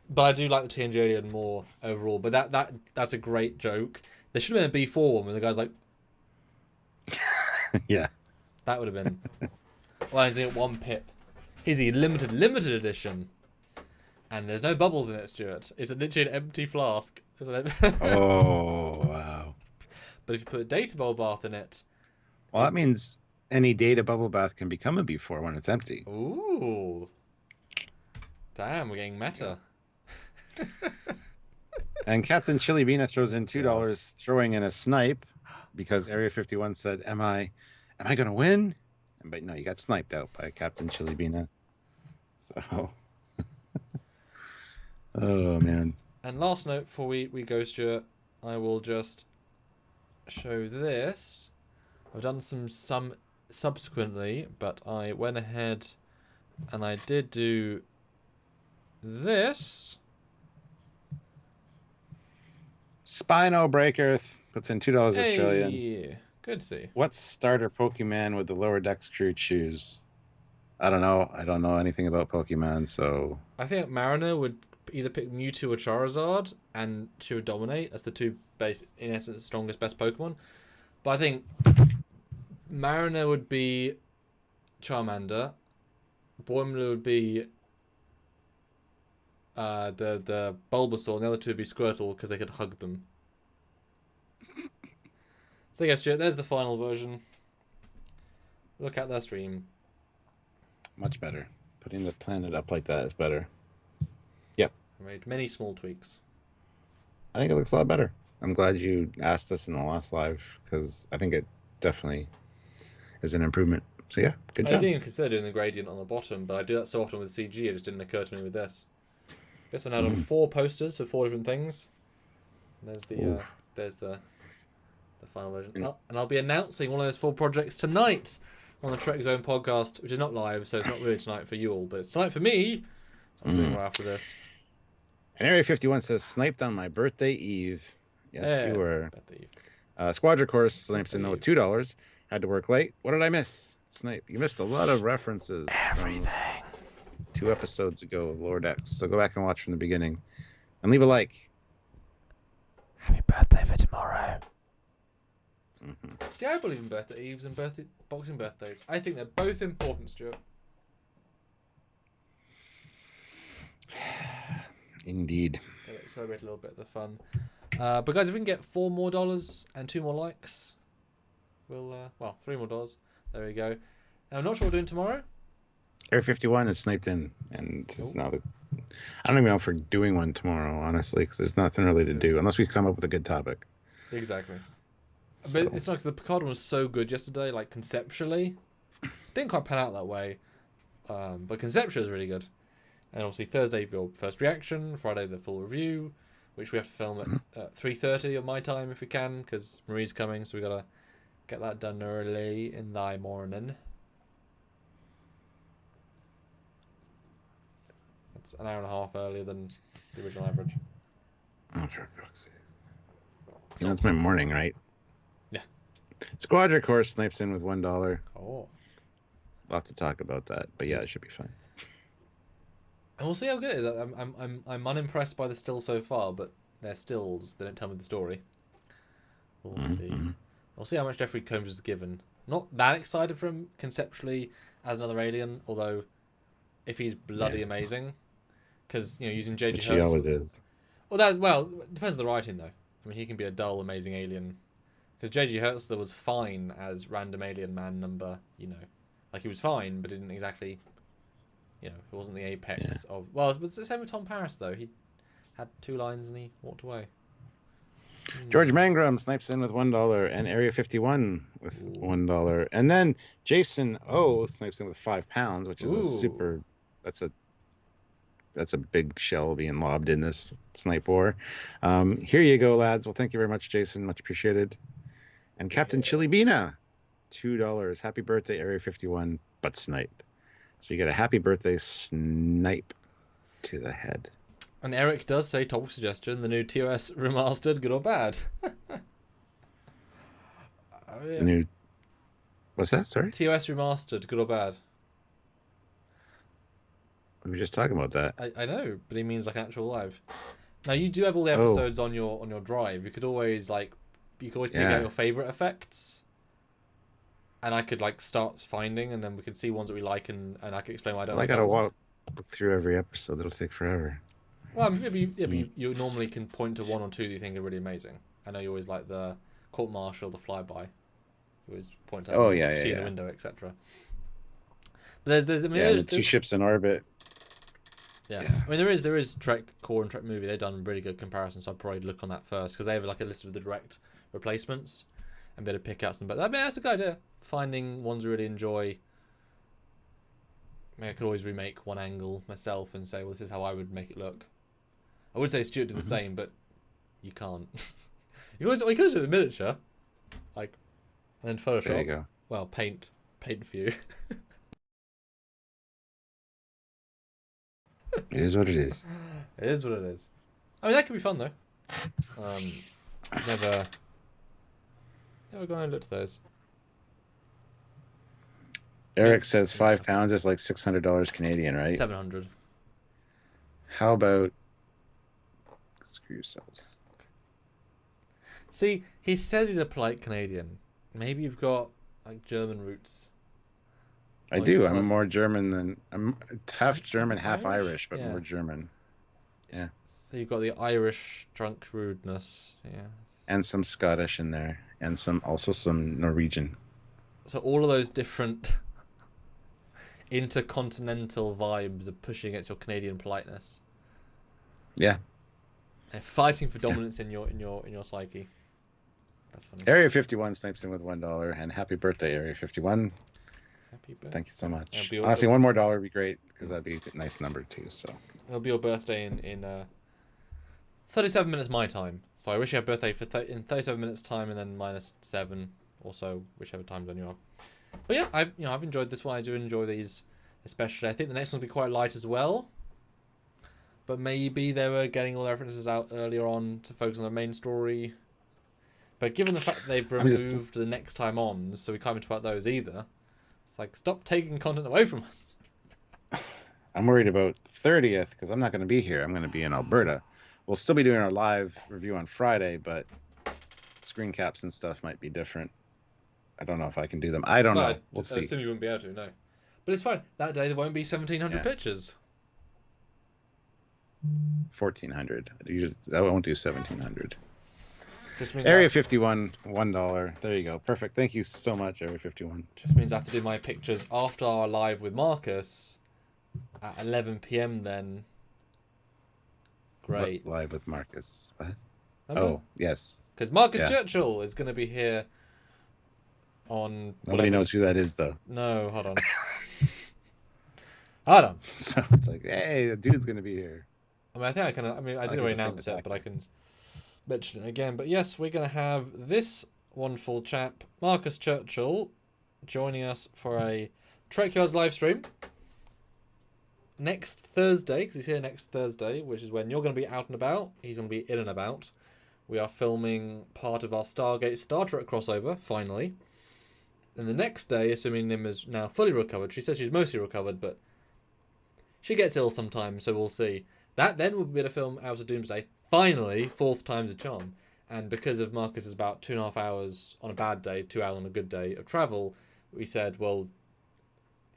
But I do like the TNG alien more overall. But that's a great joke. There should have been a B4 one when the guy's like, Yeah. that would have been. Well, he's at 1 pip. Here's the limited edition. And there's no bubbles in it, Stuart. It's literally an empty flask. Oh wow. But if you put a data bubble bath in it. Well, that means any data bubble bath can become a B4 when it's empty. Ooh. Damn, we're getting meta. And Captain Chili Beana throws in $2, throwing in a snipe because Area 51 said, "Am I going to win?" But no, you got sniped out by Captain Chili Beana. So, oh man. And last note before we go, Stuart, I will just show this. I've done some subsequently, but I went ahead and I did do this. Spino Breaker puts in $2 Australian. Hey, good to see. What starter Pokemon would the lower decks crew choose? I don't know. I don't know anything about Pokemon, so I think Mariner would either pick Mewtwo or Charizard, and she would dominate as the two base, in essence, strongest, best Pokemon. But I think Mariner would be Charmander, Boimler would be the Bulbasaur, and the other two would be Squirtle because they could hug them. So I guess there's the final version. Look at their stream. Much better. Putting the planet up like that is better. Yep. I made many small tweaks. I think it looks a lot better. I'm glad you asked us in the last live because I think it definitely is an improvement. So yeah, good job. I didn't even consider doing the gradient on the bottom, but I do that so often with CG, it just didn't occur to me with this. Guess I had on 4 posters for 4 different things. And there's the final version. And I'll be announcing one of those 4 projects tonight on the Trek Zone podcast, which is not live, so it's not really tonight for you all, but it's tonight for me. So I'm doing right after this. And Area 51 says, sniped on my birthday eve. Yes, you were. Birthday eve. Squadra Course snipes in with $2. Had to work late. What did I miss? Snipe. You missed a lot of references. Everything. 2 episodes ago of Lord X. So go back and watch from the beginning. And leave a like. Happy birthday for tomorrow. See, I believe in birthday eves and boxing birthdays. I think they're both important, Stuart. Indeed. Okay, let's celebrate a little bit of the fun. But guys, if we can get $4 more and 2 more likes, we'll $3 more. There we go. And I'm not sure what we're doing tomorrow. Area 51 is sniped in, and it's now I don't even know if we're doing one tomorrow, honestly, because there's nothing really to do unless we come up with a good topic. Exactly. So. But it's not because the Picard one was so good yesterday, like conceptually. Didn't quite pan out that way. But conceptually was really good. And obviously Thursday, your first reaction. Friday, the full review, which we have to film at 3:30 of my time if we can, because Marie's coming, so we got to get that done early in the morning. It's an hour and a half earlier than the original average. Oh, for fuck's sake. That's my morning, right? Yeah. Squadra Course snipes in with $1. Oh. We'll have to talk about that, but yeah, it should be fine. And we'll see how good it is. I'm unimpressed by the stills so far, but they're stills. They don't tell me the story. We'll see. We'll see how much Jeffrey Combs is given. Not that excited for him conceptually as another alien, although if he's bloody amazing, because using J.J. Hertz. Which he always is. Well, it depends on the writing though. I mean, he can be a dull, amazing alien. Because J.J. Hertzler was fine as random alien man number. Like he was fine, but he didn't exactly. It wasn't the apex of. Well, it's the same with Tom Paris though. He had 2 lines and he walked away. George Mangrum snipes in with $1, and Area 51 with $1, and then Jason O snipes in with £5, which is a super. That's a big shell being lobbed in this snipe war. Here you go, lads. Well, thank you very much, Jason. Much appreciated. And Captain Chili Bina, $2. Happy birthday, Area 51, but snipe. So you get a happy birthday snipe to the head. And Eric does say, topic suggestion, the new TOS remastered, good or bad? The new... What's that? Sorry? TOS remastered, good or bad? We were just talking about that. I know, but he means like actual live. Now you do have all the episodes on your drive. You could always pick out your favorite effects, and I could start finding, and then we could see ones that we like, and I could explain why I don't. I gotta look through every episode. It'll take forever. Well, maybe you normally can point to 1 or 2 that you think are really amazing. I know you always like the court martial, the flyby. You always point to see in the window, etc. But there's 2 ships in orbit. Yeah. I mean, there is Trek Core and Trek Movie. They've done really good comparisons, so I'd probably look on that first, because they have a list of the direct replacements and be able to pick out some. But that's a good idea. Finding ones I really enjoy. I could always remake one angle myself and say, well, this is how I would make it look. I would say Stuart did the same, but you can't. you could do the miniature, and then Photoshop. There you go. Well, paint for you. It is what it is. It is what it is. I mean, that could be fun though. Never gone and looked at those. Eric says £5 is like $600 Canadian, right? 700. How about Screw yourselves. See, he says he's a polite Canadian. Maybe you've got like German roots. I do. I'm more German I'm half German, half Irish, but more German. Yeah. So you've got the Irish drunk rudeness. Yeah. And some Scottish in there, and also some Norwegian. So all of those different intercontinental vibes are pushing against your Canadian politeness. Yeah. They're fighting for dominance in your psyche. That's funny. Area 51 snipes in with $1, and happy birthday, Area 51. Happy birthday. Thank you so much. Honestly, $1 more would be great, because that'd be a nice number too. So it'll be your birthday in 37 minutes my time. So I wish you had birthday in 37 minutes time, and then -7 or so, whichever time zone you are. But yeah, I've enjoyed this one. I do enjoy these, especially. I think the next one will be quite light as well. But maybe they were getting all the references out earlier on to focus on the main story. But given the fact that they've removed the next time on, so we can't even talk about those either. It's like, stop taking content away from us. I'm worried about the 30th, because I'm not going to be here. I'm going to be in Alberta. We'll still be doing our live review on Friday, but screen caps and stuff might be different. I don't know if I can do them. I don't know. We'll see. I assume you wouldn't be able to, no. But it's fine. That day there won't be 1,700 pictures. 1,400. I won't do 1,700. Area 51, $1. There you go. Perfect. Thank you so much, Area 51. Just means I have to do my pictures after our live with Marcus at 11 p.m. then. Great. What, live with Marcus? What? Remember? Oh, yes. Because Marcus Churchill is going to be here on... Nobody knows who that is, though. No, hold on. Hold on. So it's like, hey, the dude's going to be here. I mean, I think I can... I mean, I didn't already announce it, but I can mention it again. But yes, we're going to have this wonderful chap, Marcus Churchill, joining us for a Trekyards live stream next Thursday, because he's here next Thursday, which is when you're going to be out and about. He's going to be in and about. We are filming part of our Stargate Star Trek crossover, finally. And the next day, assuming Nim is now fully recovered, she says she's mostly recovered, but she gets ill sometimes, so we'll see. That then will be to film Hours of Doomsday. Finally, 4th time's a charm. And because of Marcus's about 2.5 hours on a bad day, 2 hours on a good day of travel, we said, well,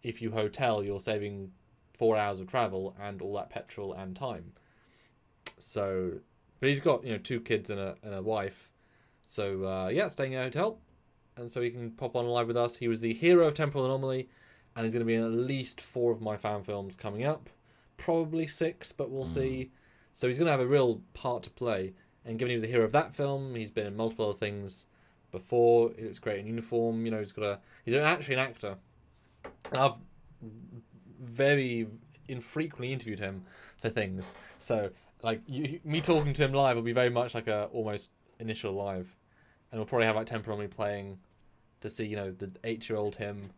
if you hotel, you're saving 4 hours of travel and all that petrol and time. So, but he's got 2 kids and a wife. So staying in a hotel, and so he can pop on live with us. He was the hero of Temporal Anomaly, and he's going to be in at least 4 of my fan films coming up, probably 6, but we'll see. So he's going to have a real part to play. And given he was the hero of that film, he's been in multiple other things before. He looks great in uniform. He's actually an actor. And I've very infrequently interviewed him for things. So me talking to him live will be very much like a almost initial live. And we'll probably have like Temporal Anomaly playing to see, the 8-year-old him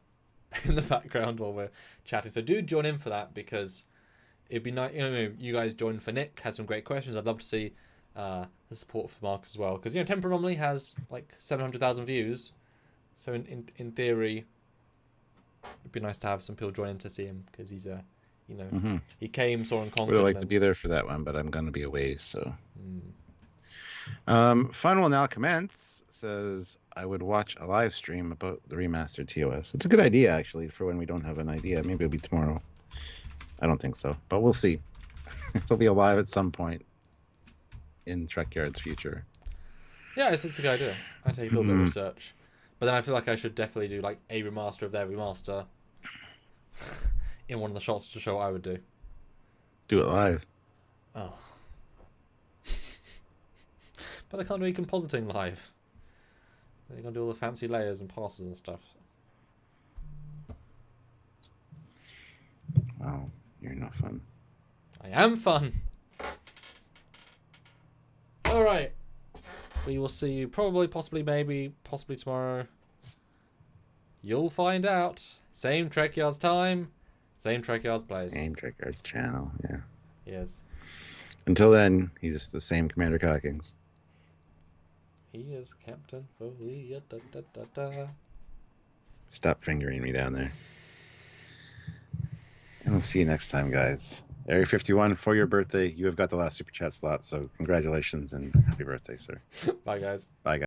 in the background while we're chatting. So do join in for that, because it'd be nice. You guys joined for Nick, had some great questions. I'd love to see the support for Marcus as well, because Temporal Anomaly has like 700,000 views. So in theory, it'd be nice to have some people join in to see him, because he's he came, saw, and conquered. Would like to be there for that one, but I'm going to be away. So, Fun will now commence. Says I would watch a live stream about the remastered TOS. It's a good idea, actually, for when we don't have an idea. Maybe it'll be tomorrow. I don't think so, but we'll see. It'll be alive at some point in Trekyards' future. Yeah, it's a good idea. I take a little bit of research, but then I feel like I should definitely do like a remaster of their remaster in one of the shots to show what I would do. Do it live. Oh, but I can't do any compositing live. You're gonna do all the fancy layers and passes and stuff. Wow, you're not fun. I am fun. All right. We will see you probably, possibly, maybe, possibly tomorrow. You'll find out. Same Trekyards time, same Trekyards place. Same Trekyards channel, yeah. Yes. Until then, he's the same Commander Cockings. He is Captain Foley. Da, da, da, da. Stop fingering me down there. And we'll see you next time, guys. Area 51, for your birthday, you have got the last super chat slot. So congratulations and happy birthday, sir. Bye, guys. Bye, guys.